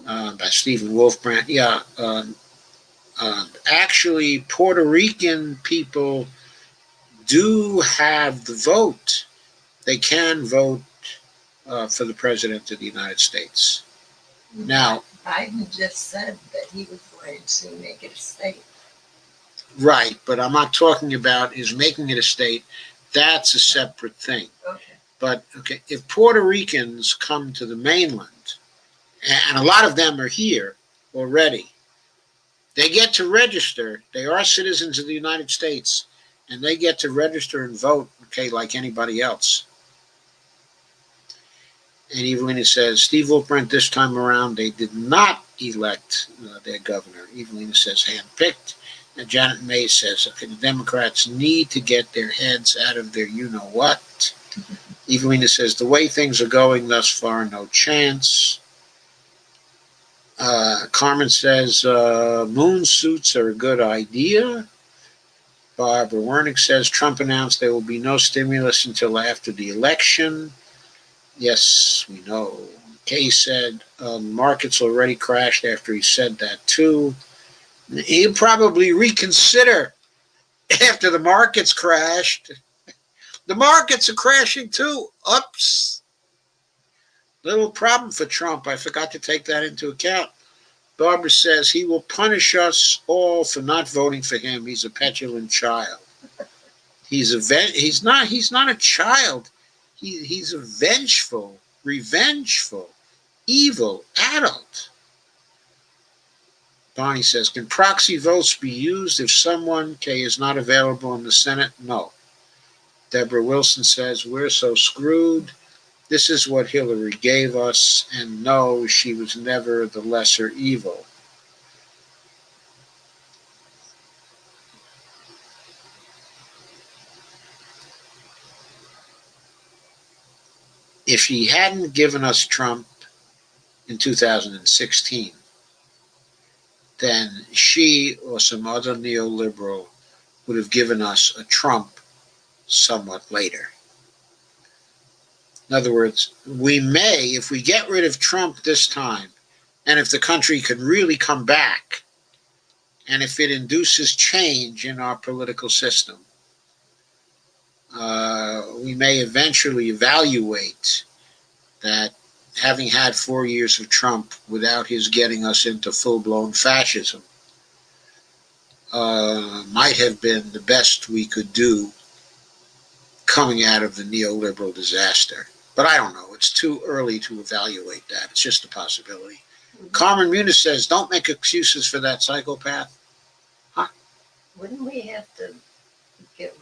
By Stephen Wolfbrand. Yeah. Actually, Puerto Rican people do have the vote. They can vote for the President of the United States. Now, Biden just said that he was going to make it a state. Right, but I'm not talking about is making it a state. That's a separate thing. Okay. But, okay, if Puerto Ricans come to the mainland, and a lot of them are here already, they get to register. They are citizens of the United States, and they get to register and vote, okay, like anybody else. And Evelina says, Steve Wolfbrand, this time around, they did not elect their governor. Evelina says, handpicked. And Janet May says, okay, the Democrats need to get their heads out of their you-know-what. Evelina says, the way things are going thus far, no chance. Carmen says, moon suits are a good idea. Barbara Wernick says, Trump announced there will be no stimulus until after the election. Yes, we know. Kay said, markets already crashed after he said that too. He'll probably reconsider after the markets crashed. The markets are crashing too. Oops. Little problem for Trump. I forgot to take that into account. Barbara says he will punish us all for not voting for him. He's a petulant child. He's not a child. He's a vengeful, revengeful, evil adult. Bonnie says, can proxy votes be used if someone, K, is not available in the Senate? No. Deborah Wilson says, we're so screwed. This is what Hillary gave us, and no, she was never the lesser evil. If she hadn't given us Trump in 2016, then she or some other neoliberal would have given us a Trump somewhat later. In other words, we may, if we get rid of Trump this time, and if the country could really come back, and if it induces change in our political system, we may eventually evaluate that having had 4 years of Trump without his getting us into full-blown fascism might have been the best we could do coming out of the neoliberal disaster. But I don't know. It's too early to evaluate that. It's just a possibility. Mm-hmm. Carmen Muniz says, don't make excuses for that psychopath. Huh? Wouldn't we have to get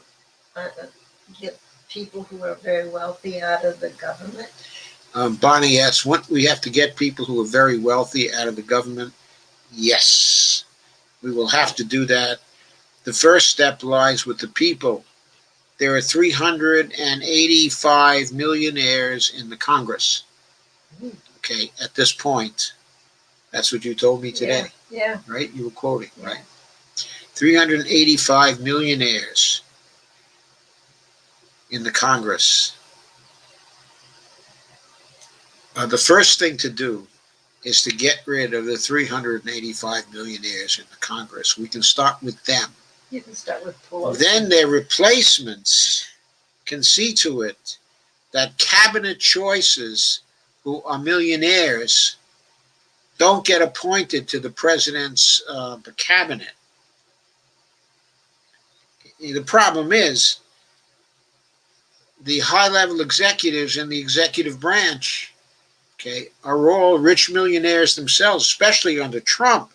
people who are very wealthy out of the government? Bonnie asks, wouldn't we have to get people who are very wealthy out of the government? Yes. We will have to do that. The first step lies with the people. There are 385 millionaires in the Congress. Okay, at this point. That's what you told me today. Yeah. Right? You were quoting, right? 385 millionaires in the Congress. The first thing to do is to get rid of the 385 millionaires in the Congress. We can start with them. You can start with Pelosi. Then their replacements can see to it that cabinet choices who are millionaires don't get appointed to the president's cabinet. The problem is the high-level executives in the executive branch, okay, are all rich millionaires themselves, especially under Trump.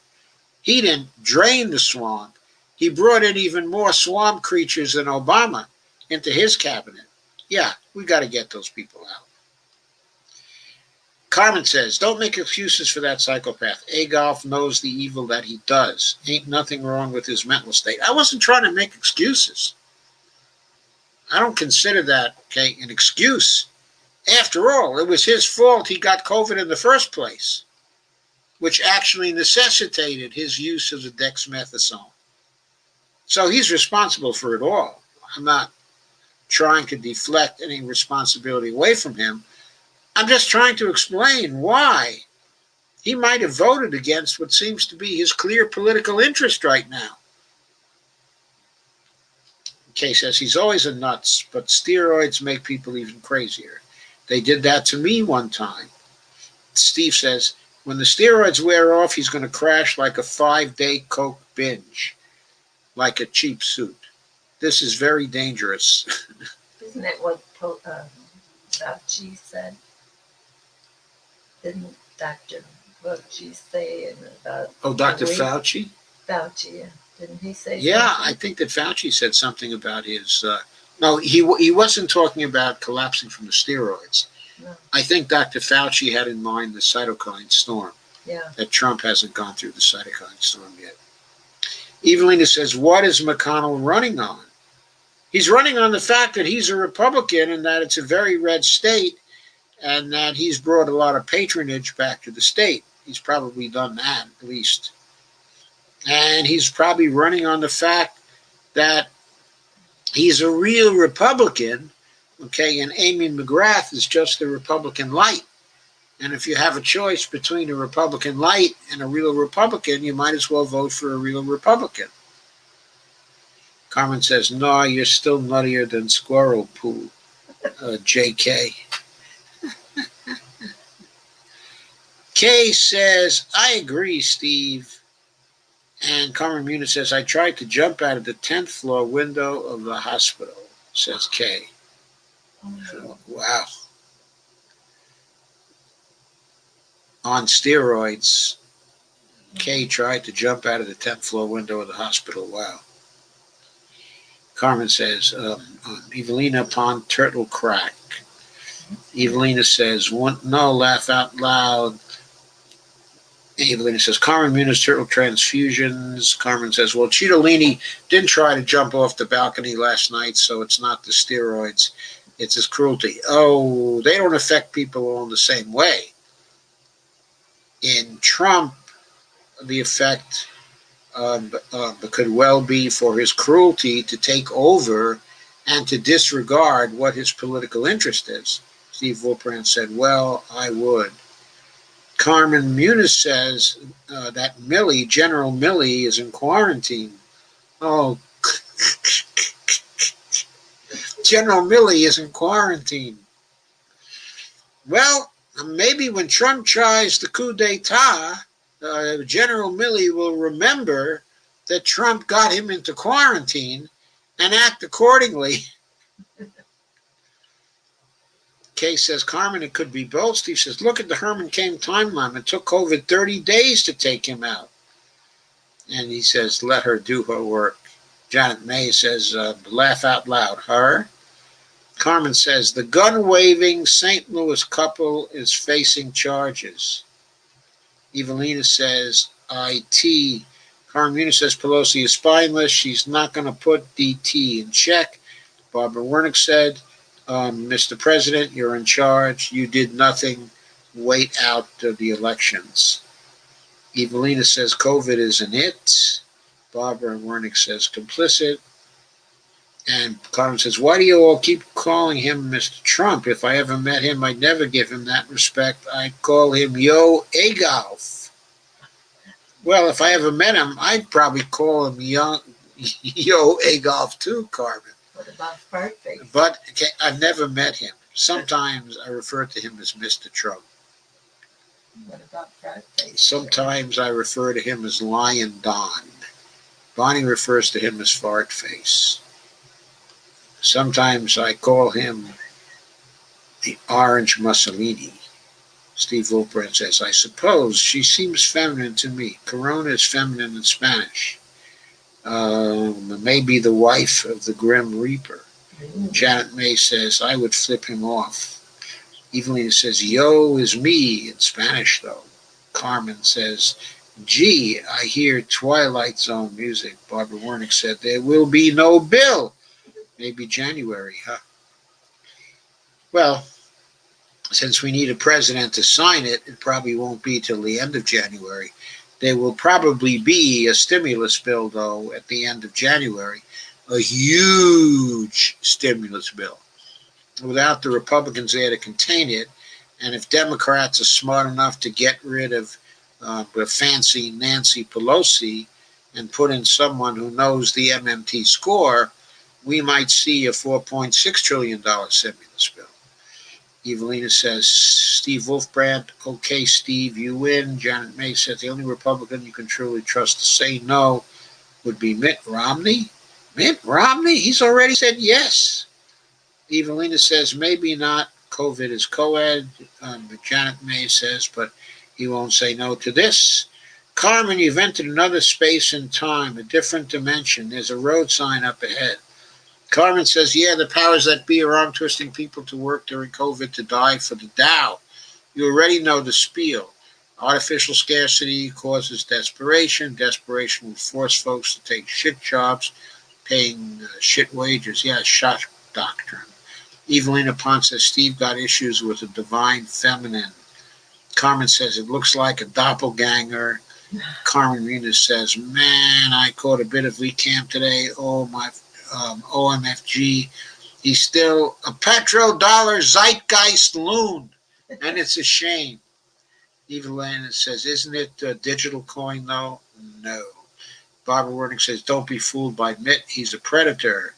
He didn't drain the swamp. He brought in even more swamp creatures than Obama. into his cabinet. Yeah, we got to get those people out. Carmen says, don't make excuses for that psychopath. Adolf knows the evil that he does. Ain't nothing wrong with his mental state. I wasn't trying to make excuses. I don't consider that, okay, an excuse. After all, it was his fault he got COVID in the first place, which actually necessitated his use of the dexamethasone. So he's responsible for it all. I'm not trying to deflect any responsibility away from him. I'm just trying to explain why he might have voted against what seems to be his clear political interest right now. Kay says he's always a nuts, but steroids make people even crazier. They did that to me one time. Steve says, when the steroids wear off, he's going to crash like a 5-day coke binge, like a cheap suit. This is very dangerous. Isn't that what Fauci said? Didn't Dr. Fauci say about... Oh, Dr. Fauci? Fauci, yeah. Didn't he say Yeah, something? I think that Fauci said something about his... no, he wasn't talking about collapsing from the steroids. No. I think Dr. Fauci had in mind the cytokine storm. Yeah. That Trump hasn't gone through the cytokine storm yet. Evelina says, what is McConnell running on? He's running on the fact that he's a Republican and that it's a very red state and that he's brought a lot of patronage back to the state. He's probably done that, at least. And he's probably running on the fact that he's a real Republican, okay, and Amy McGrath is just a Republican light. And if you have a choice between a Republican light and a real Republican, you might as well vote for a real Republican. Carmen says, no, you're still nuttier than squirrel poo, JK. Kay says, I agree, Steve. And Carmen Muniz says, I tried to jump out of the 10th floor window of the hospital, says Kay. So, wow. On steroids, Kay tried to jump out of the 10th floor window of the hospital. Wow. Carmen says, Evelina upon turtle crack. Evelina says, no, laugh out loud. Evelina says, Carmen Muniz, turtle transfusions. Carmen says, well, Cittadini didn't try to jump off the balcony last night, so it's not the steroids. It's his cruelty. Oh, they don't affect people all in the same way. In Trump, the effect could well be for his cruelty to take over and to disregard what his political interest is. Steve Wolpran said, well, I would. Carmen Muniz says that General Milley, is in quarantine. Oh, General Milley is in quarantine. Well, maybe when Trump tries the coup d'etat, General Milley will remember that Trump got him into quarantine and act accordingly. Kay says, Carmen, it could be both. Steve says, look at the Herman Cain timeline. It took COVID 30 days to take him out. And he says, let her do her work. Janet May says, laugh out loud. Her? Carmen says, the gun-waving St. Louis couple is facing charges. Evelina says, IT. Carmen Muniz says, Pelosi is spineless. She's not going to put DT in check. Barbara Wernick said, Mr. President, you're in charge. You did nothing. Wait out the elections. Evelina says COVID isn't it. Barbara Wernick says complicit. And Carmen says, why do you all keep calling him Mr. Trump? If I ever met him, I'd never give him that respect. I'd call him Yo Adolf. Well, if I ever met him, I'd probably call him Yo Adolf too, Carmen. What about Fartface? But okay, I've never met him. Sometimes I refer to him as Mr. Trump. What about Fartface? Sometimes I refer to him as Lion Don. Bonnie refers to him as Fartface. Sometimes I call him the Orange Mussolini. Steve Wolpran says, I suppose she seems feminine to me. Corona is feminine in Spanish. Maybe the wife of the Grim Reaper. Janet May says, I would flip him off. Evelina says, yo is me in Spanish, though. Carmen says, gee, I hear Twilight Zone music. Barbara Wernick said, there will be no bill. Maybe January, huh? Well, since we need a president to sign it, it probably won't be till the end of January. There will probably be a stimulus bill, though, at the end of January. A huge stimulus bill. Without the Republicans there to contain it, and if Democrats are smart enough to get rid of the fancy Nancy Pelosi and put in someone who knows the MMT score, we might see a $4.6 trillion stimulus bill. Evelina says, Steve Wolfbrand, okay, Steve, you win. Janet May says, the only Republican you can truly trust to say no would be Mitt Romney. Mitt Romney? He's already said yes. Evelina says, maybe not. COVID is co-ed. But Janet May says, but he won't say no to this. Carmen, you've entered another space and time, a different dimension. There's a road sign up ahead. Carmen says, yeah, the powers that be are arm twisting people to work during COVID to die for the Dow. You already know the spiel. Artificial scarcity causes desperation. Desperation will force folks to take shit jobs, paying shit wages. Yeah, shock doctrine. Evelina Ponce says, Steve got issues with the divine feminine. Carmen says, it looks like a doppelganger. Carmen Renas says, man, I caught a bit of Lee Camp today. Oh, my OMFG. He's still a petrodollar zeitgeist loon, and it's a shame. Evelina says, isn't it a digital coin, though? No. Barbara Wernick says, don't be fooled by Mitt. He's a predator.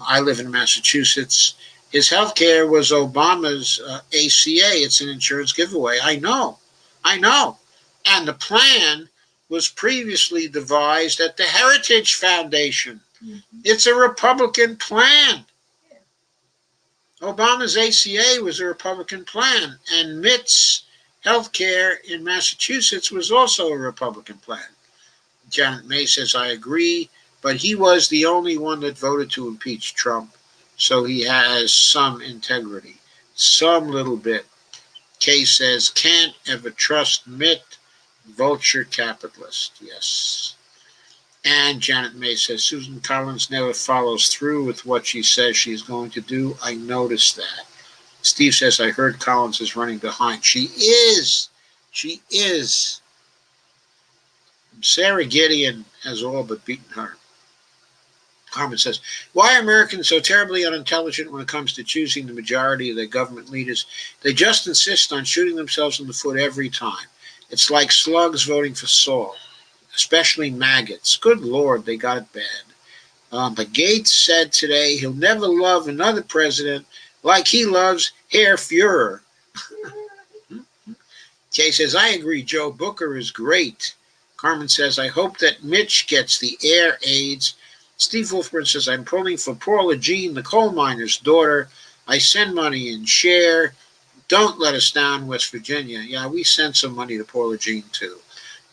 I live in Massachusetts. His health care was Obama's ACA. It's an insurance giveaway. I know. And the plan was previously devised at the Heritage Foundation. Mm-hmm. It's a Republican plan. Obama's ACA was a Republican plan, and Mitt's health care in Massachusetts was also a Republican plan. Janet May says, I agree, but he was the only one that voted to impeach Trump, so he has some integrity, some little bit. Kay says, can't ever trust Mitt, vulture capitalist. Yes. And Janet May says, Susan Collins never follows through with what she says she's going to do. I noticed that. Steve says, I heard Collins is running behind. She is. Sarah Gideon has all but beaten her. Carmen says, why are Americans so terribly unintelligent when it comes to choosing the majority of their government leaders? They just insist on shooting themselves in the foot every time. It's like slugs voting for salt, especially maggots. Good Lord, they got it bad. But Gates said today he'll never love another president like he loves Herr Fuhrer. Kay says, I agree, Joe Booker is great. Carmen says, I hope that Mitch gets the air aids. Steve Wolfman says, I'm pulling for Paula Jean, the coal miner's daughter. I send money and share. Don't let us down, West Virginia. Yeah, we sent some money to Paula Jean, too.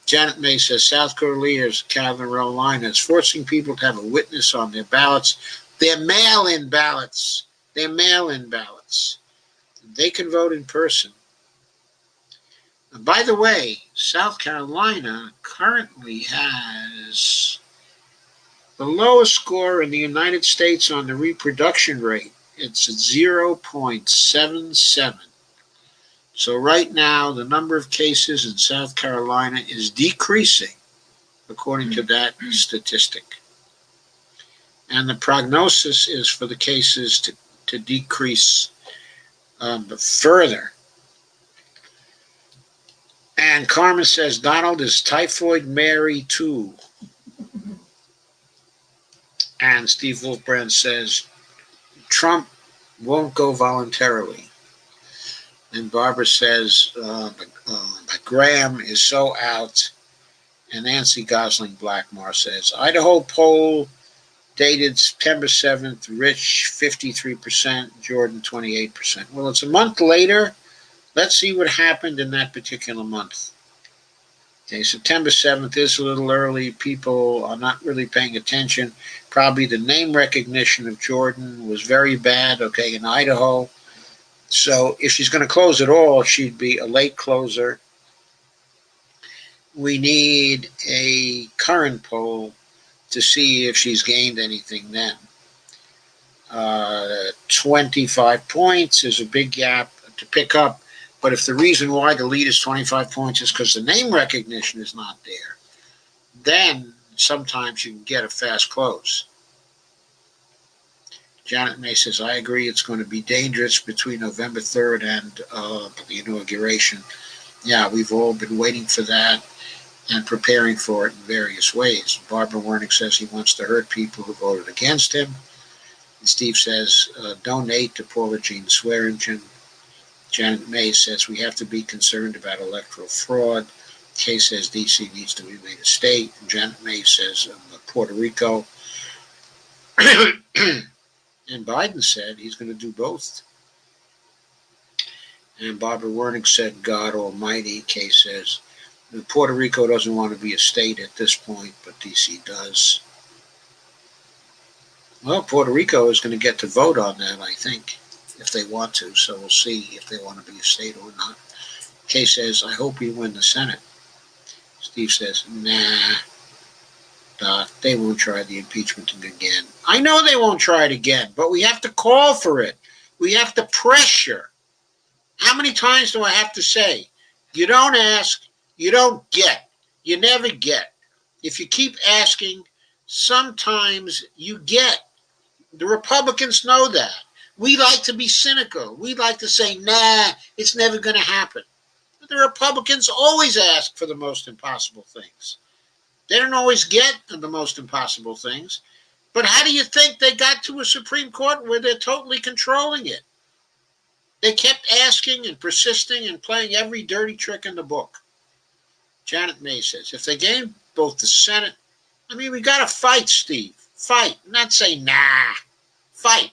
Janet May says, South Carolina is forcing people to have a witness on their ballots. They're mail-in ballots. They can vote in person. And by the way, South Carolina currently has the lowest score in the United States on the reproduction rate. It's at 0.77. So right now, the number of cases in South Carolina is decreasing, according to that statistic. And the prognosis is for the cases to decrease further. And Carmen says, Donald is Typhoid Mary too. And Steve Wolfbrand says, Trump won't go voluntarily. And Barbara says, Graham is so out. And Nancy Gosling Blackmore says, Idaho poll dated September 7th, Rich 53%, Jordan 28%. Well, it's a month later. Let's see what happened in that particular month. Okay, September 7th is a little early. People are not really paying attention. Probably the name recognition of Jordan was very bad, okay, in Idaho. So if she's going to close at all, she'd be a late closer. We need a current poll to see if she's gained anything then. 25 points is a big gap to pick up. But if the reason why the lead is 25 points is because the name recognition is not there, then sometimes you can get a fast close. Janet May says, I agree it's going to be dangerous between November 3rd and the inauguration. Yeah, we've all been waiting for that and preparing for it in various ways. Barbara Wernick says he wants to hurt people who voted against him. And Steve says, donate to Paula Jean Swearingen. Janet May says we have to be concerned about electoral fraud. Kay says D.C. needs to be made a state. And Janet May says Puerto Rico. And Biden said he's going to do both. And Barbara Wernick said God Almighty. Kay says Puerto Rico doesn't want to be a state at this point, but D.C. does. Well, Puerto Rico is going to get to vote on that, I think, if they want to. So we'll see if they want to be a state or not. Kay says, I hope we win the Senate. Steve says, nah, Doc, they won't try the impeachment thing again. I know they won't try it again, but we have to call for it. We have to pressure. How many times do I have to say, you don't ask, you don't get. You never get. If you keep asking, sometimes you get. The Republicans know that. We like to be cynical. We like to say, nah, it's never going to happen. But the Republicans always ask for the most impossible things. They don't always get the most impossible things. But how do you think they got to a Supreme Court where they're totally controlling it? They kept asking and persisting and playing every dirty trick in the book. Janet May says, if they gain both the Senate, we got to fight, Steve. Fight. Not say, nah. Fight.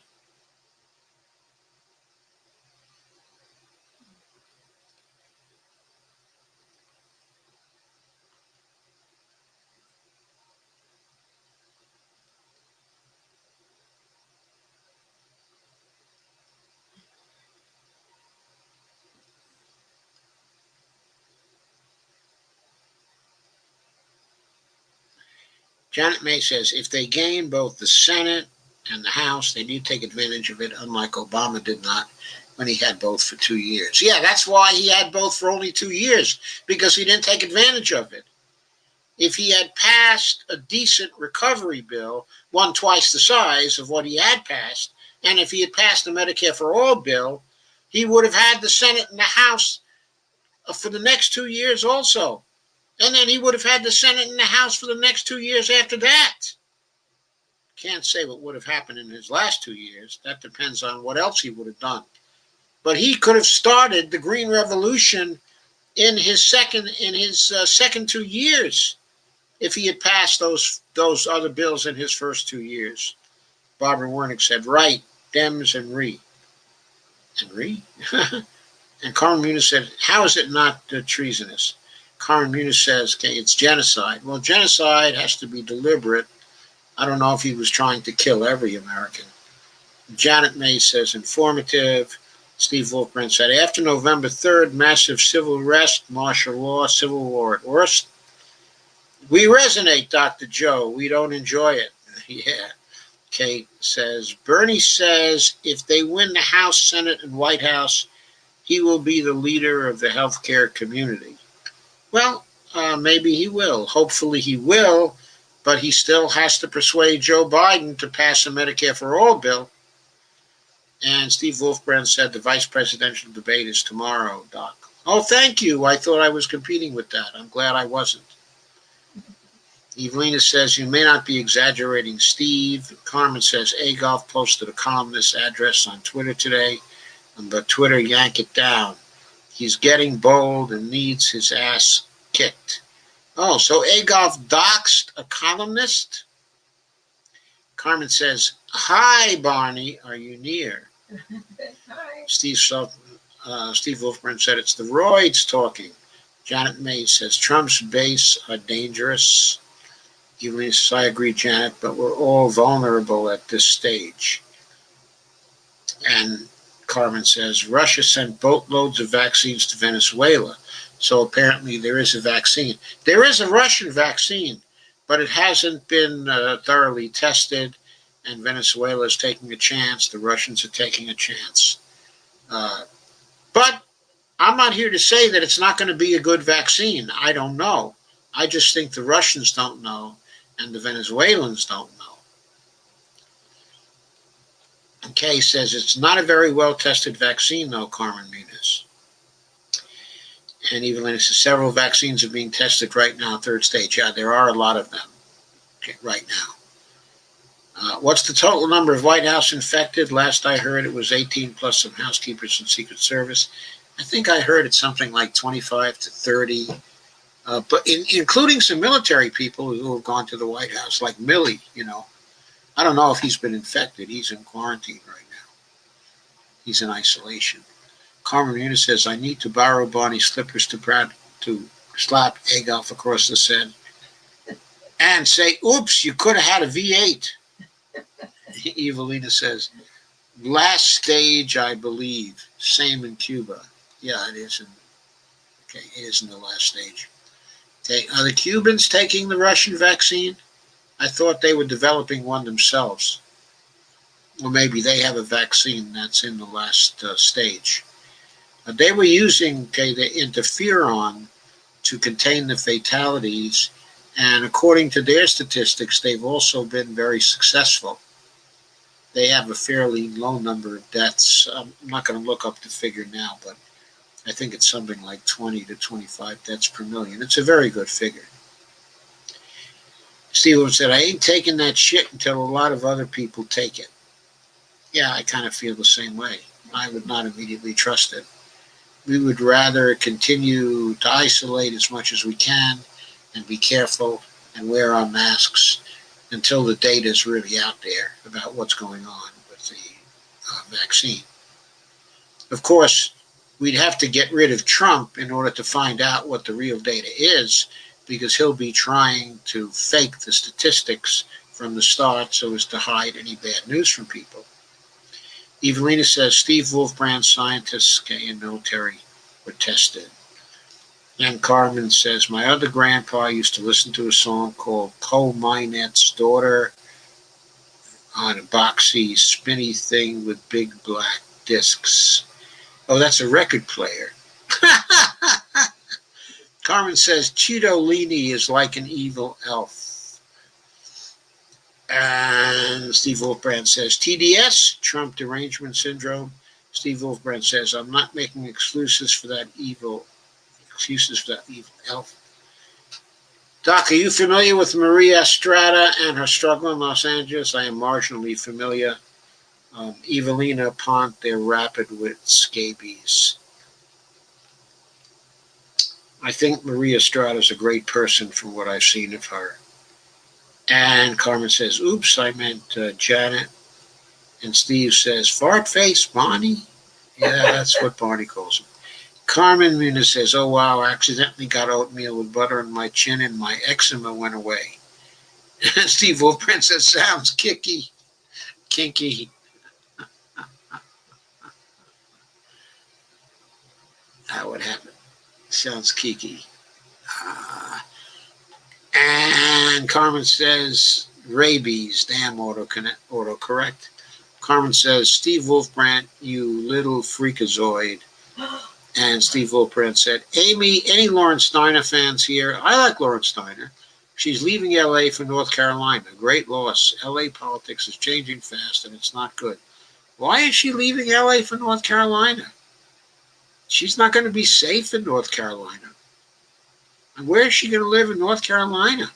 Janet May says, if they gain both the Senate and the House, they need to take advantage of it, unlike Obama did not when he had both for 2 years. Yeah, that's why he had both for only 2 years, because he didn't take advantage of it. If he had passed a decent recovery bill, one twice the size of what he had passed, and if he had passed the Medicare for All bill, he would have had the Senate and the House for the next 2 years also. And then he would have had the Senate and the House for the next 2 years after that. Can't say what would have happened in his last 2 years. That depends on what else he would have done. But he could have started the Green Revolution in his second 2 years if he had passed those other bills in his first 2 years. Barbara Wernick said, right, Dems and Re. And Re? And Carmen Muniz said, how is it not treasonous? Carmen Muniz says, okay, it's genocide. Well, genocide has to be deliberate. I don't know if he was trying to kill every American. Janet May says, informative. Steve Wolfbrand said, after November 3rd, massive civil unrest, martial law, civil war at worst. We resonate, Dr. Joe. We don't enjoy it. Yeah. Kate says, Bernie says if they win the House, Senate, and White House, he will be the leader of the healthcare community. Well, maybe he will. Hopefully he will, but he still has to persuade Joe Biden to pass a Medicare for All bill. And Steve Wolfbrand said the vice presidential debate is tomorrow, Doc. Oh, thank you. I thought I was competing with that. I'm glad I wasn't. Evelina says, you may not be exaggerating, Steve. Carmen says, Agolf posted a columnist address on Twitter today, but Twitter yanked it down. He's getting bold and needs his ass kicked. Oh, so Agolf doxed a columnist? Carmen says, hi, Barney, are you near? Hi. Steve Wolfbrand said, it's the roids talking. Janet May says, Trump's base are dangerous. Evelyn says, I agree, Janet, but we're all vulnerable at this stage. And Carmen says, Russia sent boatloads of vaccines to Venezuela. So apparently there is a vaccine. There is a Russian vaccine, but it hasn't been thoroughly tested, and Venezuela is taking a chance. The Russians are taking a chance. But I'm not here to say that it's not going to be a good vaccine. I don't know. I just think the Russians don't know, and the Venezuelans don't know. And Kay says it's not a very well-tested vaccine, though, Carmen Muniz. And Evelyn says several vaccines are being tested right now, third stage. Yeah, there are a lot of them right now. What's the total number of White House infected? Last I heard, it was 18 plus some housekeepers and Secret Service. I think I heard it's something like 25 to 30, but including some military people who have gone to the White House, like Milley, I don't know if he's been infected. He's in quarantine right now. He's in isolation. Carmen Muniz says, I need to borrow Barney's slippers to slap Adolf across the head and say, oops, you could have had a V8. Evelina says, last stage, I believe. Same in Cuba. Yeah, it is. It is in the last stage. Okay, are the Cubans taking the Russian vaccine? I thought they were developing one themselves. Or maybe they have a vaccine that's in the last stage. They were using the interferon to contain the fatalities, and according to their statistics, they've also been very successful. They have a fairly low number of deaths. I'm not going to look up the figure now, but I think it's something like 20 to 25 deaths per million. It's a very good figure. Steve said, I ain't taking that shit until a lot of other people take it. Yeah, I kind of feel the same way. I would not immediately trust it. We would rather continue to isolate as much as we can and be careful and wear our masks until the data is really out there about what's going on with the vaccine. Of course, we'd have to get rid of Trump in order to find out what the real data is, because he'll be trying to fake the statistics from the start so as to hide any bad news from people. Evelina says Steve Wolfbrand scientists and military were tested. And Carmen says, my other grandpa used to listen to a song called Coal Minette's Daughter on a boxy, spinny thing with big black discs. Oh, that's a record player. Carmen says, Cheetolini is like an evil elf. And Steve Wolfbrand says, TDS, Trump derangement syndrome. Steve Wolfbrand says, I'm not making excuses for that evil elf. Doc, are you familiar with Maria Estrada and her struggle in Los Angeles? I am marginally familiar. Evelina Pont, they're rapid with scabies. I think Maria Estrada is a great person from what I've seen of her. And Carmen says, oops, I meant Janet. And Steve says, fart face, Barney? Yeah, that's what Barney calls him. Carmen Muniz says, oh, wow, I accidentally got oatmeal with butter on my chin and my eczema went away. And Steve Wolfbrand says, sounds kinky. How would happen? Sounds kiki. And Carmen says, rabies, damn autocorrect. Carmen says, Steve Wolfbrand, you little freakazoid. And Steve Wolfbrand said, Amy, any Lawrence Steiner fans here? I like Lawrence Steiner. She's leaving L.A. for North Carolina. Great loss. L.A. politics is changing fast, and it's not good. Why is she leaving L.A. for North Carolina? She's not going to be safe in North Carolina. And where is she going to live in North Carolina?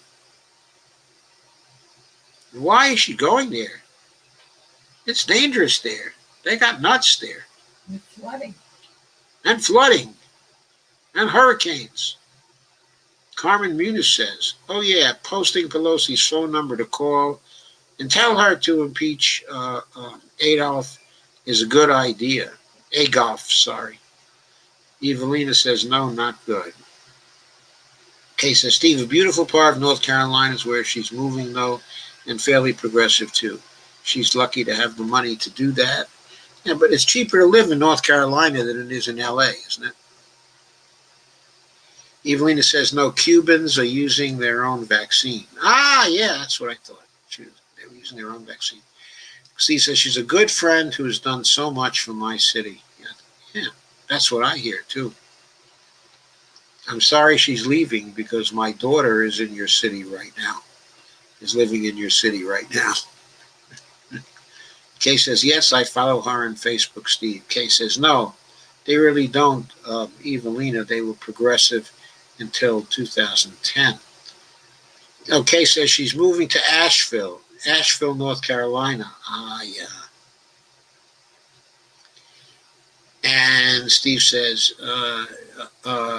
Why is she going there? It's dangerous there. They got nuts there. And flooding. And flooding. And hurricanes. Carmen Muniz says, oh yeah, posting Pelosi's phone number to call and tell her to impeach Adolf is a good idea. Adolf, sorry. Evelina says, no, not good. Kay says, Steve, a beautiful part of North Carolina is where she's moving, though, and fairly progressive, too. She's lucky to have the money to do that. Yeah, but it's cheaper to live in North Carolina than it is in L.A., isn't it? Evelina says, no, Cubans are using their own vaccine. Ah, yeah, that's what I thought. They were using their own vaccine. Steve says, she's a good friend who has done so much for my city. Yeah, that's what I hear, too. I'm sorry she's leaving because my daughter is in your city right now, is living in your city right now. Kay says, yes, I follow her on Facebook, Steve. Kay says, no, they really don't, Evelina. They were progressive until 2010. Kay says she's moving to Asheville, North Carolina. Ah, yeah. And Steve says,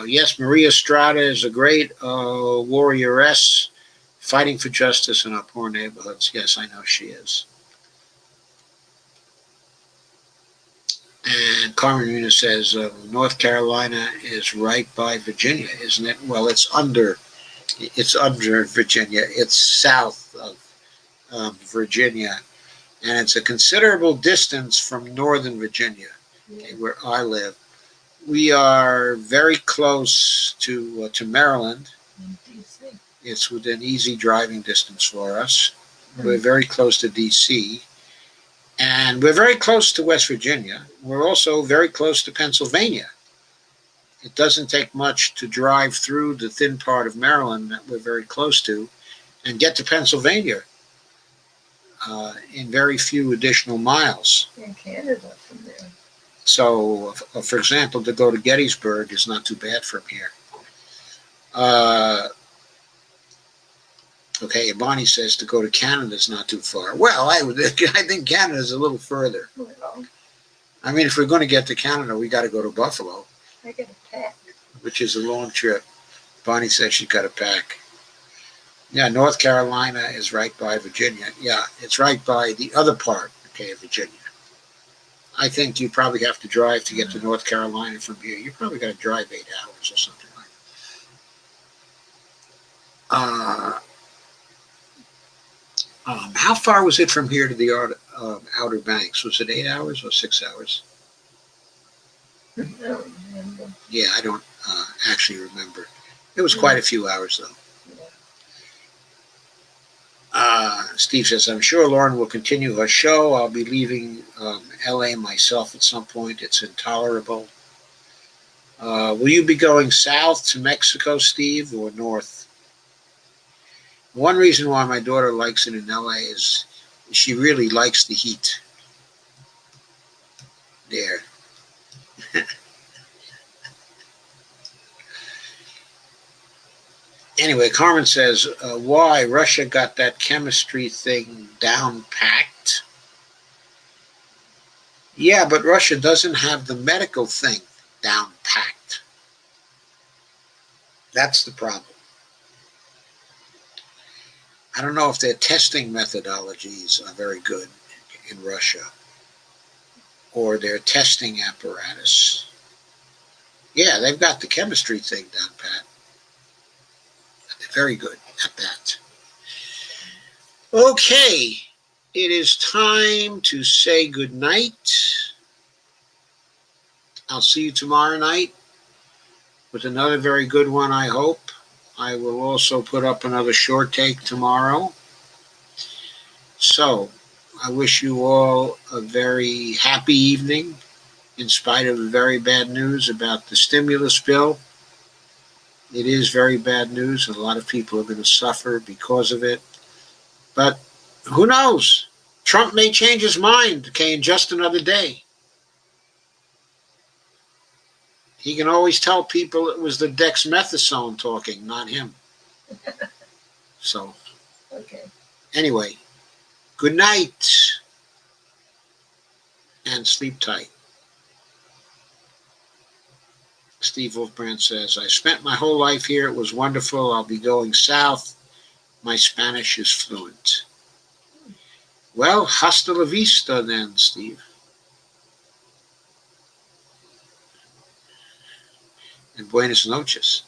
yes, Maria Strada is a great warrioress fighting for justice in our poor neighborhoods. Yes, I know she is. And Carmen Yuna says, North Carolina is right by Virginia, isn't it? Well, it's under Virginia. It's south of Virginia. And it's a considerable distance from Northern Virginia, okay, where I live. We are very close to Maryland. DC. It's within easy driving distance for us. We're very close to D.C. And we're very close to West Virginia. We're also very close to Pennsylvania. It doesn't take much to drive through the thin part of Maryland that we're very close to and get to Pennsylvania in very few additional miles. In Canada from there. So, for example, to go to Gettysburg is not too bad from here. Okay, Bonnie says to go to Canada is not too far. Well, I think Canada is a little further. Well, I mean, if we're going to get to Canada, we got to go to Buffalo. I get a pack. Which is a long trip. Bonnie says she's got a pack. Yeah, North Carolina is right by Virginia. Yeah, it's right by the other part, okay, of Virginia. I think you probably have to drive to get to North Carolina from here. You probably got to drive 8 hours or something like that. How far was it from here to the Outer Banks? Was it 8 hours or 6 hours? I don't remember. Yeah, I don't actually remember. It was quite a few hours, though. Steve says, I'm sure Lauren will continue her show. I'll be leaving LA myself at some point. It's intolerable. Will you be going south to Mexico, Steve, or north? One reason why my daughter likes it in LA is she really likes the heat there. Anyway, Carmen says, why Russia got that chemistry thing down packed? Yeah, but Russia doesn't have the medical thing down packed. That's the problem. I don't know if their testing methodologies are very good in Russia or their testing apparatus. Yeah, they've got the chemistry thing down pat. Very good at that. Okay, it is time to say good night. I'll see you tomorrow night with another very good one, I hope. I will also put up another short take tomorrow. So, I wish you all a very happy evening in spite of the very bad news about the stimulus bill. It is very bad news, and a lot of people are going to suffer because of it. But who knows? Trump may change his mind, okay, in just another day. He can always tell people it was the dexamethasone talking, not him. So, Okay. anyway, good night and sleep tight. Steve Wolfbrand says, I spent my whole life here. It was wonderful. I'll be going south. My Spanish is fluent. Well, hasta la vista then, Steve. And buenas noches.